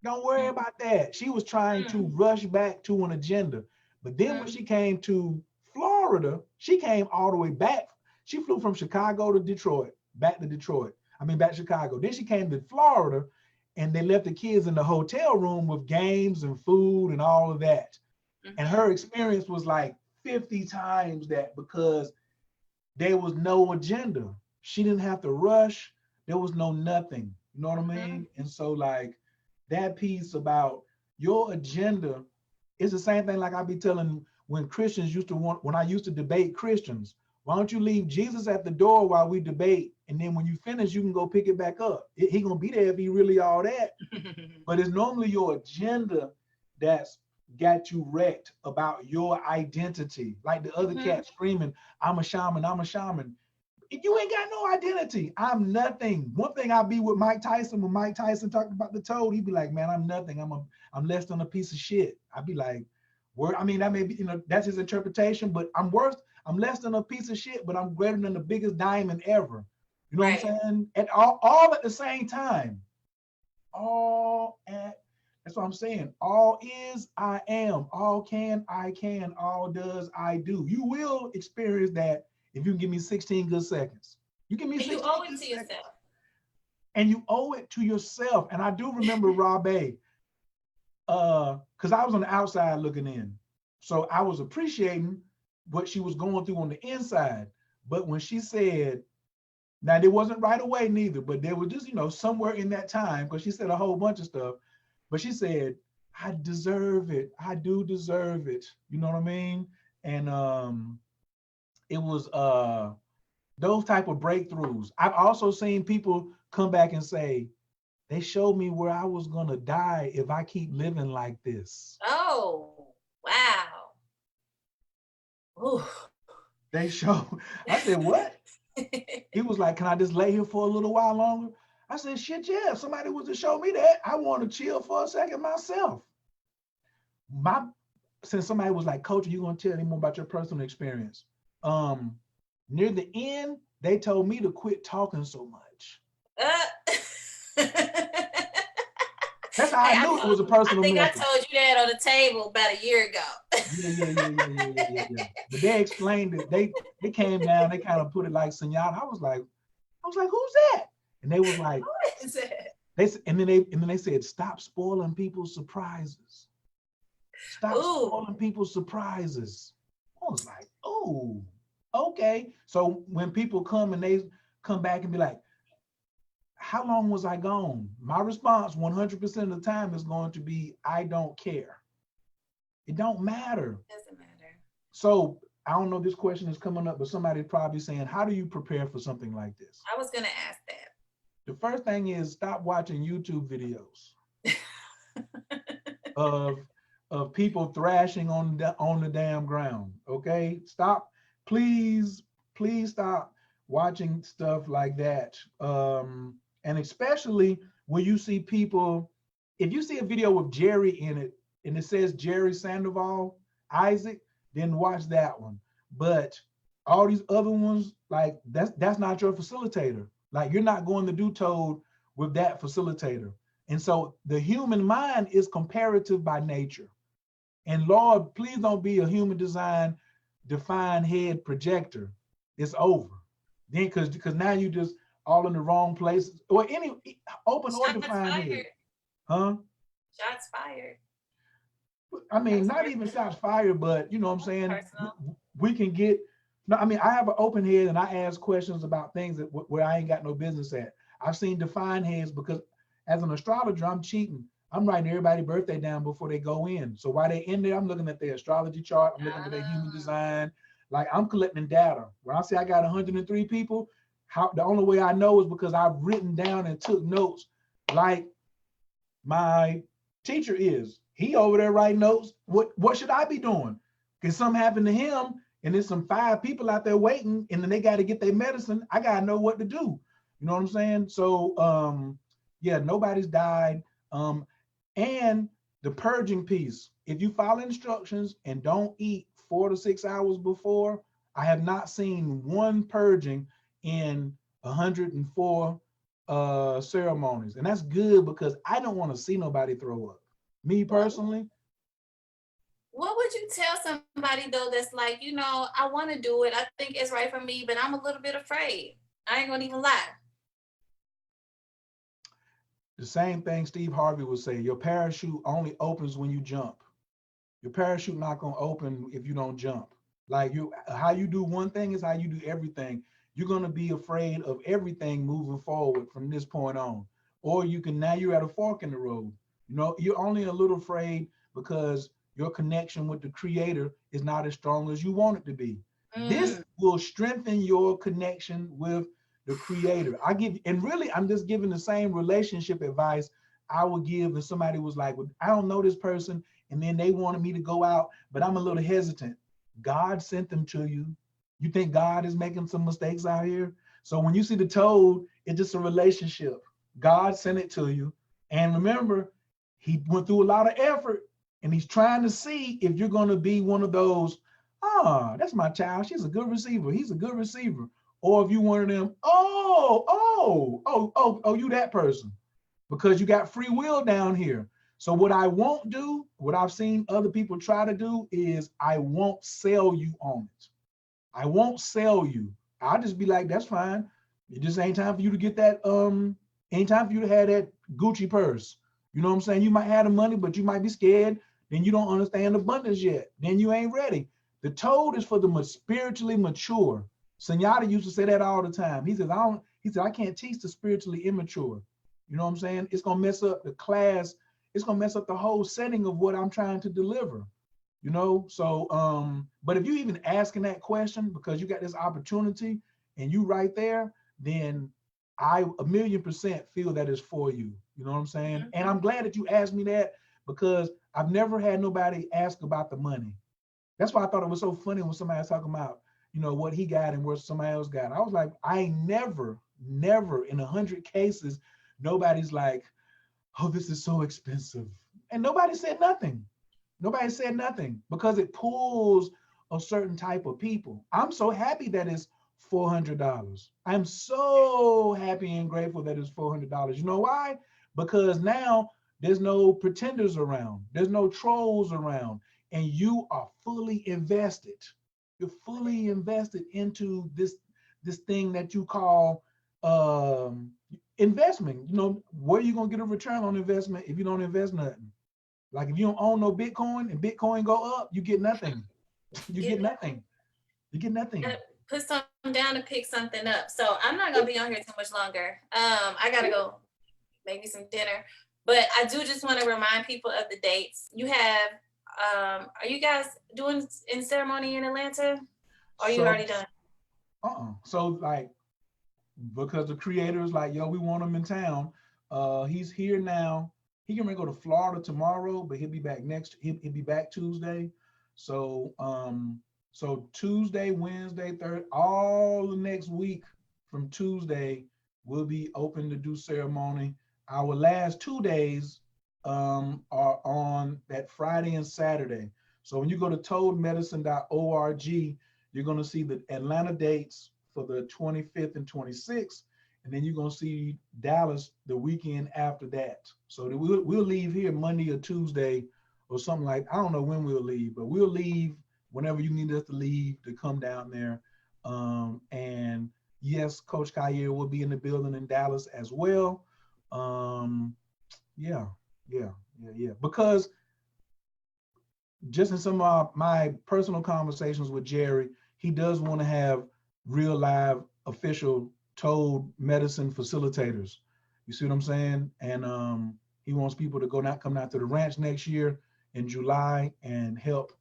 Don't worry about that. She was trying to rush back to an agenda. But then when she came to Florida, she came all the way back. She flew from Chicago to Detroit, back to Chicago. Then she came to Florida and they left the kids in the hotel room with games and food and all of that. And her experience was like 50 times that because there was no agenda. She didn't have to rush. There was no nothing. You know what I mean? And so like that piece about your agenda is the same thing like I be telling when Christians when I used to debate Christians, why don't you leave Jesus at the door while we debate? And then when you finish, you can go pick it back up. He gonna be there if he really all that. But it's normally your agenda that's got you wrecked about your identity. Like the other cat screaming, I'm a shaman, I'm a shaman. You ain't got no identity. I'm nothing. One thing I'll be with Mike Tyson, when Mike Tyson talked about the toad, he'd be like, man, I'm nothing. I'm less than a piece of shit. I'd be like, that may be, that's his interpretation, but I'm less than a piece of shit, but I'm greater than the biggest diamond ever. You know what I'm saying? And all at the same time. That's what I'm saying. All is, I am. All can, I can. All does, I do. You will experience that if you can give me 16 good seconds. You give me 16 you owe it good to seconds. yourself. And you owe it to yourself. And I do remember Rabe, because I was on the outside looking in. So I was appreciating what she was going through on the inside. But when she said, now it wasn't right away neither, but there was just, somewhere in that time, because she said a whole bunch of stuff, but she said, I deserve it. I do deserve it. You know what I mean? And it was those type of breakthroughs. I've also seen people come back and say, they showed me where I was going to die if I keep living like this. Oh, wow. Ooh. They showed, I said, what? He was like, can I just lay here for a little while longer? I said, shit, yeah. If somebody was to show me that, I want to chill for a second myself. Since somebody was like, Coach, are you going to tell me more about your personal experience? Near the end, they told me to quit talking so much. That's how Hey, I knew it was a I personal think I message. told you that on the table about a year ago. Yeah. But they explained it. They came down, they kind of put it like Señal. I was like, who's that? And they was like, What is it? and then they said, stop spoiling people's surprises. Stop Ooh, spoiling people's surprises. I was like, oh, okay. So when people come and they come back and be like, how long was I gone? My response 100% of the time is going to be, I don't care. It don't matter. doesn't matter. So I don't know, this question is coming up, but somebody's probably saying, how do you prepare for something like this? I was gonna ask that. The first thing is stop watching YouTube videos of people thrashing on the damn ground. Okay, stop, please, please stop watching stuff like that. And especially when you see people, if you see a video with Gerry in it and it says Gerry Sandoval Isaac, then watch that one. But all these other ones, like that's not your facilitator. Like you're not going to do toad with that facilitator. And so the human mind is comparative by nature. And Lord, please don't be a human design defined head projector. It's over. Then because now you just all in the wrong places. Or any open or Shots defined head. fired. Huh? Shots fired. I mean, That's not even shots fired, but you know what I'm saying? personal. We can get, no, I mean, I have an open head and I ask questions about things that where I ain't got no business at. I've seen defined heads because as an astrologer, I'm cheating. I'm writing everybody's birthday down before they go in. So while they in there, I'm looking at their astrology chart. I'm looking at their human design. Like I'm collecting data. When I say I got 103 people, how the only way I know is because I've written down and took notes. Like my teacher is. He over there writing notes. What should I be doing? Because something happened to him and there's some 5 people out there waiting and then they got to get their medicine. I got to know what to do. You know what I'm saying? So yeah, nobody's died. And the purging piece, if you follow instructions and don't eat 4 to 6 hours before, I have not seen one purging in 104 ceremonies. And that's good because I don't want to see nobody throw up. Me personally. What would you tell somebody though that's like, I want to do it. I think it's right for me, but I'm a little bit afraid. I ain't gonna even lie. The same thing Steve Harvey would say, your parachute only opens when you jump. Your parachute not gonna open if you don't jump. Like how you do one thing is how you do everything. You're gonna be afraid of everything moving forward from this point on. Or now you're at a fork in the road. You're only a little afraid because your connection with the creator is not as strong as you want it to be. This will strengthen your connection with the creator. I'm just giving the same relationship advice I would give if somebody was like, well, I don't know this person, and then they wanted me to go out, but I'm a little hesitant. God sent them to you. You think God is making some mistakes out here? So when you see the toad, it's just a relationship. God sent it to you. And remember, he went through a lot of effort and he's trying to see if you're going to be one of those, that's my child. She's a good receiver. He's a good receiver. Or if you one of them, you that person, because you got free will down here. So what I won't do, what I've seen other people try to do is I won't sell you on it. I won't sell you. I'll just be like, that's fine. It just ain't time for you to get that, ain't time for you to have that Gucci purse. You know what I'm saying? You might have the money, but you might be scared. Then you don't understand abundance yet. Then you ain't ready. The toad is for the spiritually mature. Sunyata used to say that all the time. He said, I can't teach the spiritually immature. You know what I'm saying? It's gonna mess up the class. It's gonna mess up the whole setting of what I'm trying to deliver. So but if you even asking that question because you got this opportunity and you right there, then I 1,000,000% feel that is for you. You know what I'm saying? Mm-hmm. And I'm glad that you asked me that because I've never had nobody ask about the money. That's why I thought it was so funny when somebody was talking about, what he got and what somebody else got. I was like, I never in 100 cases, nobody's like, oh, this is so expensive. And nobody said nothing. Nobody said nothing because it pulls a certain type of people. I'm so happy that it's $400. I'm so happy and grateful that it's $400. You know why? Because now There's no pretenders around. There's no trolls around. And you are fully invested. You're fully invested into this thing that you call investment. You know, where you gonna get a return on investment if you don't invest nothing? Like if you don't own no Bitcoin and Bitcoin go up, you get nothing. You get nothing. You get nothing. Put something down and pick something up. So I'm not gonna be on here too much longer. I gotta go make me some dinner. But I do just want to remind people of the dates. You have are you guys doing in ceremony in Atlanta? Or are you already done? So like, because the creator is like, yo, we want him in town. He's here now. He can go to Florida tomorrow, but he'll be back he'll be back Tuesday. So so Tuesday, Wednesday, Thursday, all the next week from Tuesday, we'll be open to do ceremony. Our last 2 days are on that Friday and Saturday. So when you go to toadmedicine.org, you're going to see the Atlanta dates for the 25th and 26th, and then you're going to see Dallas the weekend after that. So we'll leave here Monday or Tuesday or something like, I don't know when we'll leave, but we'll leave whenever you need us to leave to come down there. And yes, Coach Khayr will be in the building in Dallas as well. Yeah. Because just in some of my personal conversations with Gerry, he does want to have real live official toad medicine facilitators. You see what I'm saying? And he wants people to come out to the ranch next year in July and help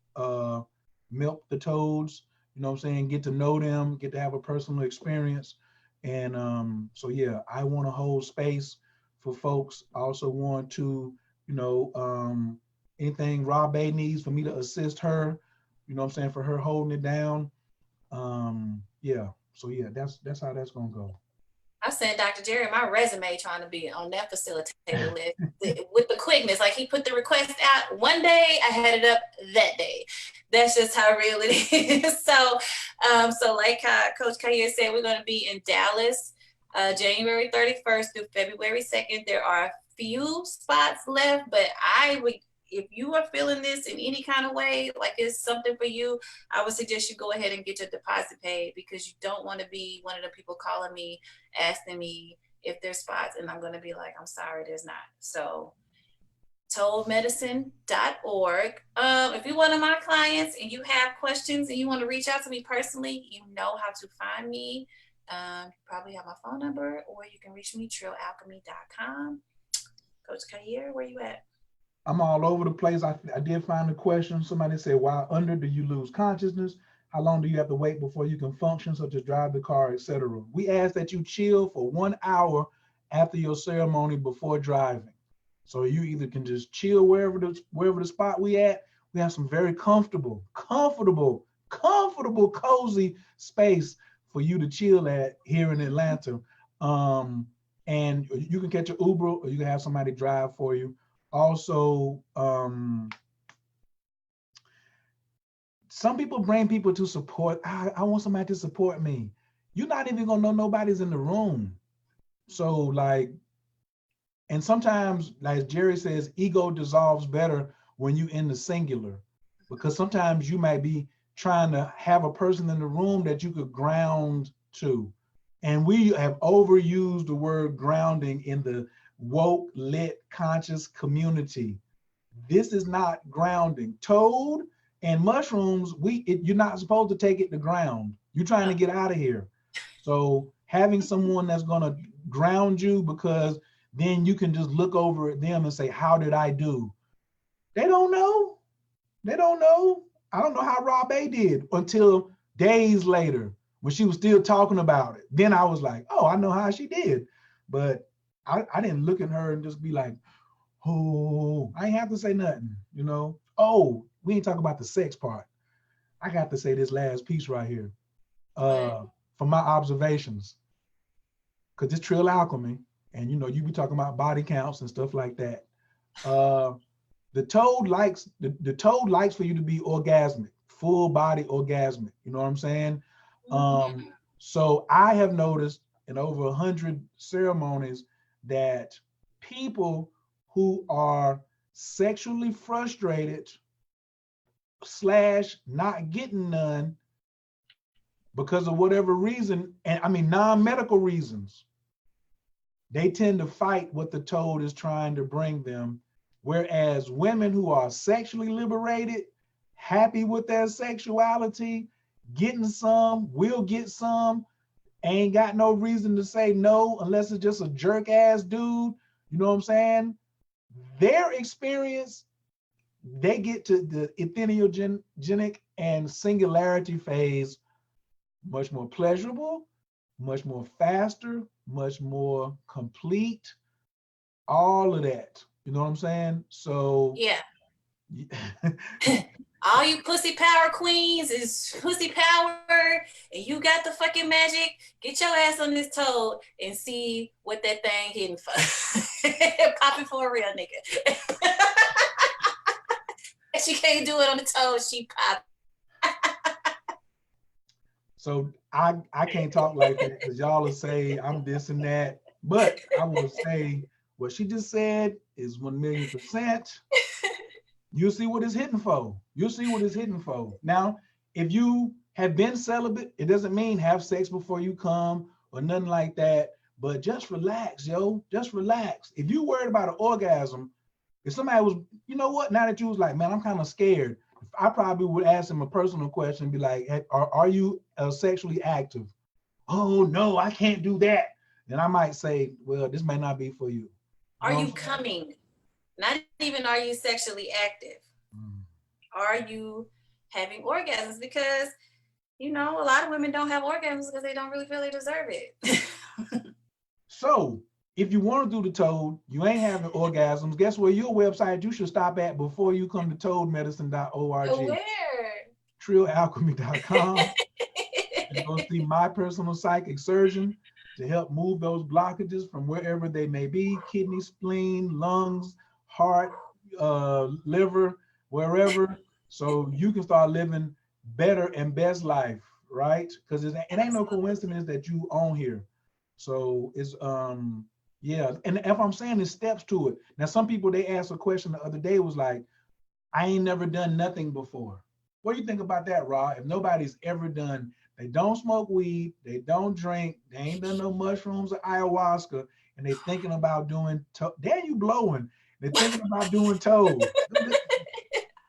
milk the toads, you know what I'm saying, get to know them, get to have a personal experience. And so yeah, I want to hold space for folks. I also want to, you know, anything Rob Bay needs for me to assist her, you know what I'm saying, for her holding it down. Yeah, so yeah, that's how that's gonna go. I sent Dr. Gerry my resume trying to be on that facilitator list with the quickness. Like he put the request out one day, I had it up that day. That's just how real it is. So like Coach Khayr said, we're going to be in Dallas, January 31st through February 2nd. There are a few spots left, but if you are feeling this in any kind of way, like it's something for you, I would suggest you go ahead and get your deposit paid, because you don't want to be one of the people calling me, asking me if there's spots, and I'm going to be like, I'm sorry, there's not. So toadmedicine.org. If you're one of my clients and you have questions and you want to reach out to me personally, you know how to find me. You probably have my phone number, or you can reach me, trillalchemy.com. Coach Khayr, where you at? I'm all over the place. I did find a question. Somebody said, while under, do you lose consciousness? How long do you have to wait before you can function, such as drive the car, etc.? We ask that you chill for 1 hour after your ceremony before driving. So you either can just chill wherever the spot we at. We have some very comfortable, cozy space for you to chill at here in Atlanta. And you can catch an Uber, or you can have somebody drive for you. Also, some people bring people to support. I want somebody to support me. You're not even gonna know nobody's in the room. So like, and sometimes, like Gerry says, ego dissolves better when you in the singular, because sometimes you might be trying to have a person in the room that you could ground to. And we have overused the word grounding in the woke, lit, conscious community. This is not grounding. Toad and mushrooms, you're not supposed to take it to ground. You're trying to get out of here. So having someone that's gonna ground you, because then you can just look over at them and say, how did I do? They don't know. They don't know. I don't know how Rob A did until days later when she was still talking about it. Then I was like, oh, I know how she did. But I didn't look at her and just be like, oh, I ain't have to say nothing, you know? Oh, we ain't talking about the sex part. I got to say this last piece right here. From my observations, because it's Trill Alchemy, and you know, you be talking about body counts and stuff like that. The toad likes for you to be orgasmic, full body orgasmic. You know what I'm saying? So I have noticed in over 100 ceremonies that people who are sexually frustrated / not getting none because of whatever reason, and I mean non-medical reasons, they tend to fight what the toad is trying to bring them. Whereas women who are sexually liberated, happy with their sexuality, getting some, will get some, ain't got no reason to say no unless it's just a jerk ass dude. You know what I'm saying? Their experience, they get to the entheogenic and singularity phase much more pleasurable, much more faster, much more complete, all of that. You know what I'm saying? So yeah. All you pussy power queens is pussy power, and you got the fucking magic. Get your ass on this toad and see what that thing hitting for. Popping for a real nigga. She can't do it on the toad, she pop. So I can't talk like that because y'all will say I'm this and that. But I will say what she just said is 1,000,000%. You'll see what it's hitting for. You'll see what it's hitting for. Now, if you have been celibate, it doesn't mean have sex before you come or nothing like that. But just relax, yo. Just relax. If you worried about an orgasm, if somebody was, you know what, now that you was like, man, I'm kind of scared, I probably would ask him a personal question and be like, hey, are you sexually active? Oh, no, I can't do that. Then I might say, well, this may not be for you. Are you coming? Not even are you sexually active. Are you having orgasms? Because, you know, a lot of women don't have orgasms because they don't really feel they deserve it. So if you want to do the toad, you ain't having orgasms, guess where your website you should stop at before you come to toadmedicine.org. Where? TrillAlchemy.com. And go see my personal psychic surgeon to help move those blockages from wherever they may be, kidney, spleen, lungs, heart, liver, wherever, so you can start living better and best life, right? Because it ain't no coincidence that you on here. So it's yeah, and if I'm saying there's steps to it. Now some people, they asked a question the other day, was like, I ain't never done nothing before. What do you think about that, Ra? If nobody's ever done, they don't smoke weed, they don't drink, they ain't done no mushrooms or ayahuasca, and they thinking about doing damn, you blowing. They're thinking about doing toad.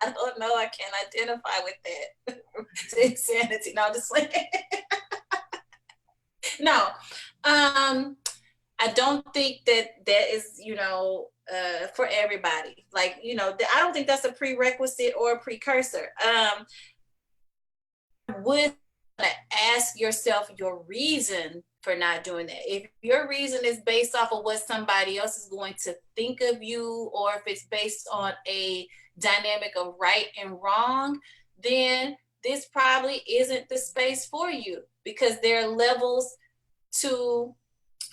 I don't know. I can't identify with that. Insanity. No, just like no. I don't think that is, you know, for everybody. Like, you know, I don't think that's a prerequisite or a precursor. Would ask yourself your reason for not doing that. If your reason is based off of what somebody else is going to think of you, or if it's based on a dynamic of right and wrong, then this probably isn't the space for you, because there are levels to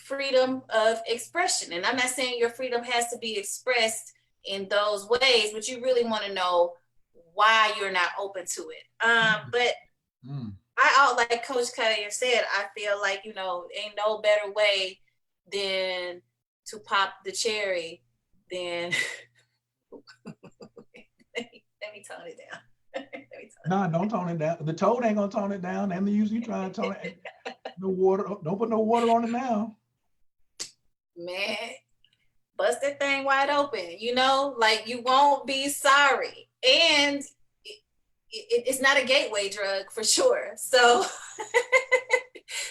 freedom of expression. And I'm not saying your freedom has to be expressed in those ways, but you really want to know why you're not open to it. But like Coach Cutter said, I feel like, you know, ain't no better way than to pop the cherry than let me tone it down. No, don't tone it down. The toad ain't gonna tone it down, and the use you trying to tone it. No water, don't put no water on it now. Man, bust that thing wide open, you know, like you won't be sorry. And it's not a gateway drug for sure. So,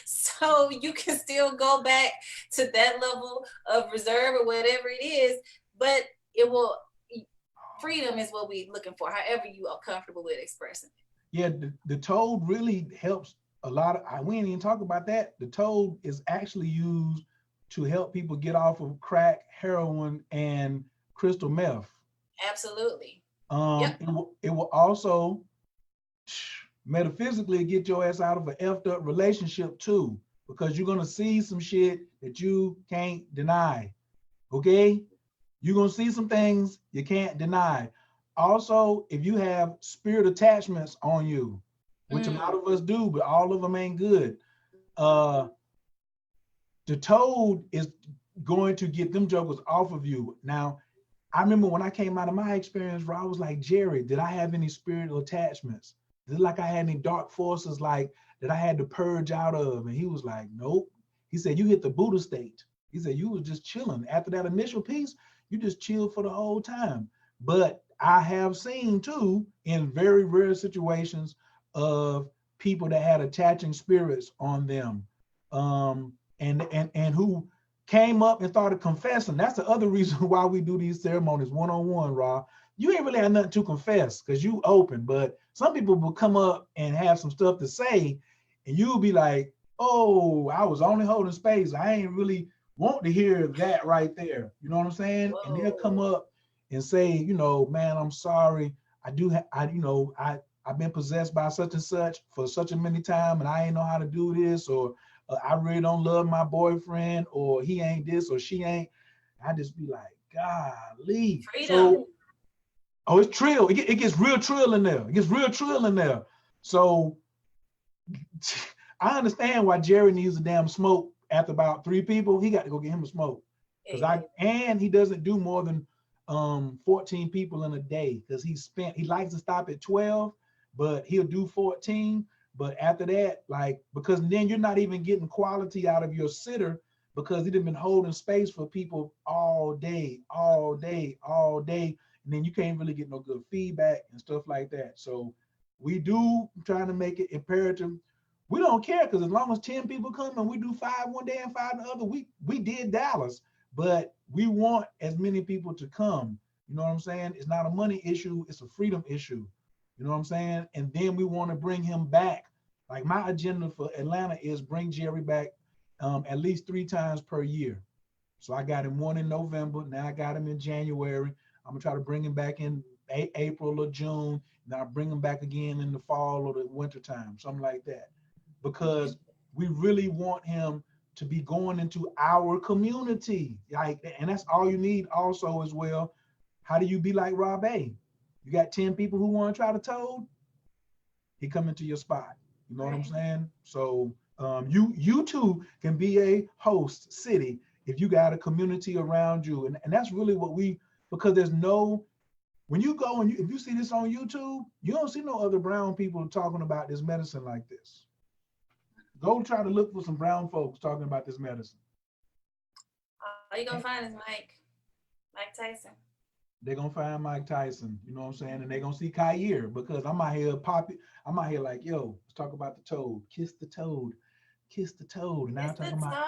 so you can still go back to that level of reserve or whatever it is, but it will, freedom is what we're looking for, however you are comfortable with expressing it. Yeah, the toad really helps a lot of, we ain't even talk about that. The toad is actually used to help people get off of crack, heroin, and crystal meth. Absolutely. Yep. It will also metaphysically get your ass out of an effed up relationship too, because you're gonna see some shit that you can't deny. Okay? You're gonna see some things you can't deny. Also, if you have spirit attachments on you, which a lot of us do, but all of them ain't good, the toad is going to get them jokers off of you. Now, I remember when I came out of my experience, where I was like, Gerry, did I have any spiritual attachments? Did like I had any dark forces like that I had to purge out of? And he was like, nope. He said, you hit the Buddha state. He said, you was just chilling. After that initial piece, you just chilled for the whole time. But I have seen too, in very rare situations, of people that had attaching spirits on them, and who came up and started confessing. That's the other reason why we do these ceremonies one-on-one, Ra. You ain't really have nothing to confess because you open, but some people will come up and have some stuff to say, and you'll be like, oh, I was only holding space. I ain't really want to hear that right there. You know what I'm saying? Whoa. And they'll come up and say, you know, man, I'm sorry. I've been possessed by such and such for such a many time, and I ain't know how to do this, or I really don't love my boyfriend, or he ain't this, or she ain't. I just be like, golly. Freedom. So, oh, it's Trill. It gets real Trill in there. It gets real Trill in there. So I understand why Gerry needs a damn smoke after about 3 people. He got to go get him a smoke. And he doesn't do more than 14 people in a day, because he likes to stop at 12, but he'll do 14. But after that, like, because then you're not even getting quality out of your sitter, because he'd have been holding space for people all day. And then you can't really get no good feedback and stuff like that. So we do trying to make it imperative. We don't care, because as long as 10 people come and we do 5 one day and 5 the other, we did Dallas, but we want as many people to come. You know what I'm saying? It's not a money issue, it's a freedom issue. You know what I'm saying? And then we want to bring him back. Like, my agenda for Atlanta is bring Gerry back at least 3 times per year. So I got him one in November. Now I got him in January. I'm gonna try to bring him back in April or June. And I'll bring him back again in the fall or the winter time, something like that. Because we really want him to be going into our community. Like, and that's all you need also as well. How do you be like Rob A? You got 10 people who want to try to toad, he come into your spot. You know what I'm saying? So you too can be a host city if you got a community around you. And that's really what because there's no, when you go and if you see this on YouTube, you don't see no other brown people talking about this medicine like this. Go try to look for some brown folks talking about this medicine. All you're going to find is Mike Tyson. They're going to find Mike Tyson, you know what I'm saying? And they're going to see Kair, because I'm out here like, yo, let's talk about the toad. Kiss the toad. Kiss the toad. And now I'm talking about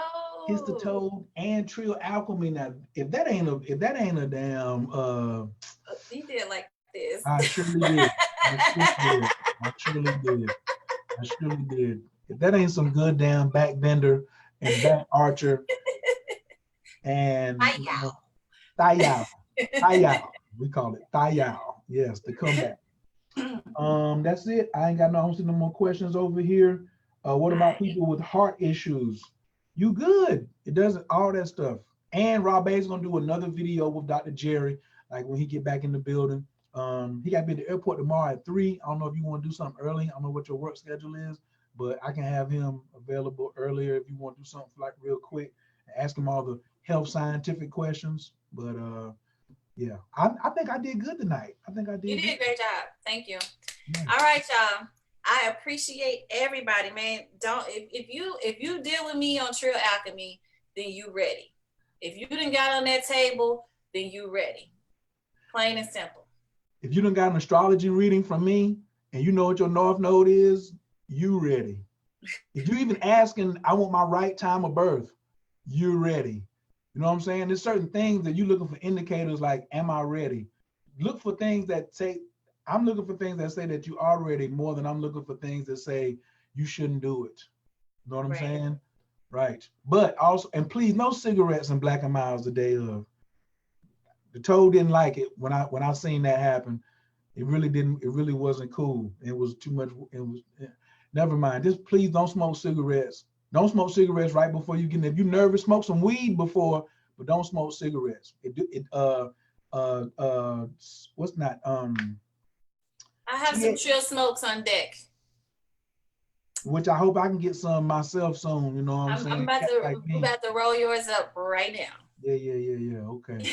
Kiss the Toad and Trill Alchemy. Now, if that ain't a damn he did like this. I surely did. I surely did. If that ain't some good damn back bender and back archer and thigh we call it thigh. Yes, the comeback. That's it. I ain't got no more questions over here. What about people with heart issues? You good? It doesn't, all that stuff. And Rob A's gonna do another video with Dr. Gerry, like when he get back in the building. He got to be at the airport tomorrow at 3. I don't know if you want to do something early. I don't know what your work schedule is, but I can have him available earlier if you want to do something like real quick and ask him all the health scientific questions. But yeah, I think I did good tonight. I think I did. You did a great job. Thank you. Yeah. All right, y'all. I appreciate everybody, man. If you deal with me on Trill Alchemy, then you ready. If you done got on that table, then you ready. Plain and simple. If you done got an astrology reading from me and you know what your North Node is, you ready. If you even asking, I want my right time of birth, you ready. You know what I'm saying? There's certain things that you're looking for indicators like, am I ready? Look for things that say, I'm looking for things that say that you are ready more than I'm looking for things that say you shouldn't do it. You know what I'm saying? Right. But also, and please, no cigarettes and Black and Milds the day of. The toad didn't like it when I seen that happen. It really wasn't cool. It was too much. It was, never mind. Just please don't smoke cigarettes. Don't smoke cigarettes right before you get in. If you're nervous, smoke some weed before, but don't smoke cigarettes. What's not? I have some Trill smokes on deck. Which I hope I can get some myself soon. You know what I'm saying? I'm about to roll yours up right now. Yeah. Okay.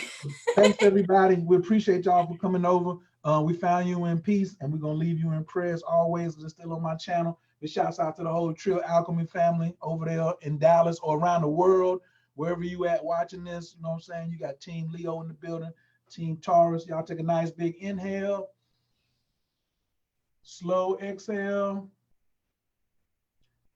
Thanks everybody. We appreciate y'all for coming over. We found you in peace, and we're gonna leave you in prayers always. They're still on my channel. Big shouts out to the whole Trill Alchemy family over there in Dallas or around the world, wherever you at watching this. You know what I'm saying? You got Team Leo in the building, Team Taurus. Y'all take a nice big inhale, slow exhale.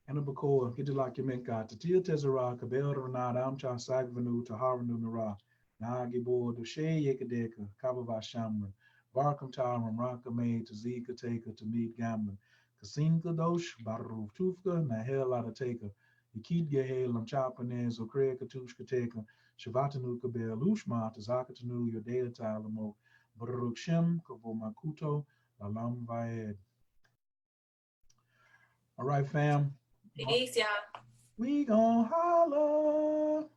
And a Bakoa, get you like your menka, Tatia Tezera, Kabel Renata, Amcha Sagvanu, Taharanu Nara, Nagibor, Doshe Yekadeka, Kabava Shamran, Barkam Taram, Raka May, Tazika Taker, to meet Gamblin, Kasinka Dosh, Baru Tufka, Nahel Adateka, Yakid Gehel, Amchapanez, Okrea Katushka Taker, Shavatanu Kabel, Ushma, Tazakatanu, your data Talamo, Baruk Shem, Kavomakuto, Alam Vaed. All right, fam. Peace, y'all. We gon' holla.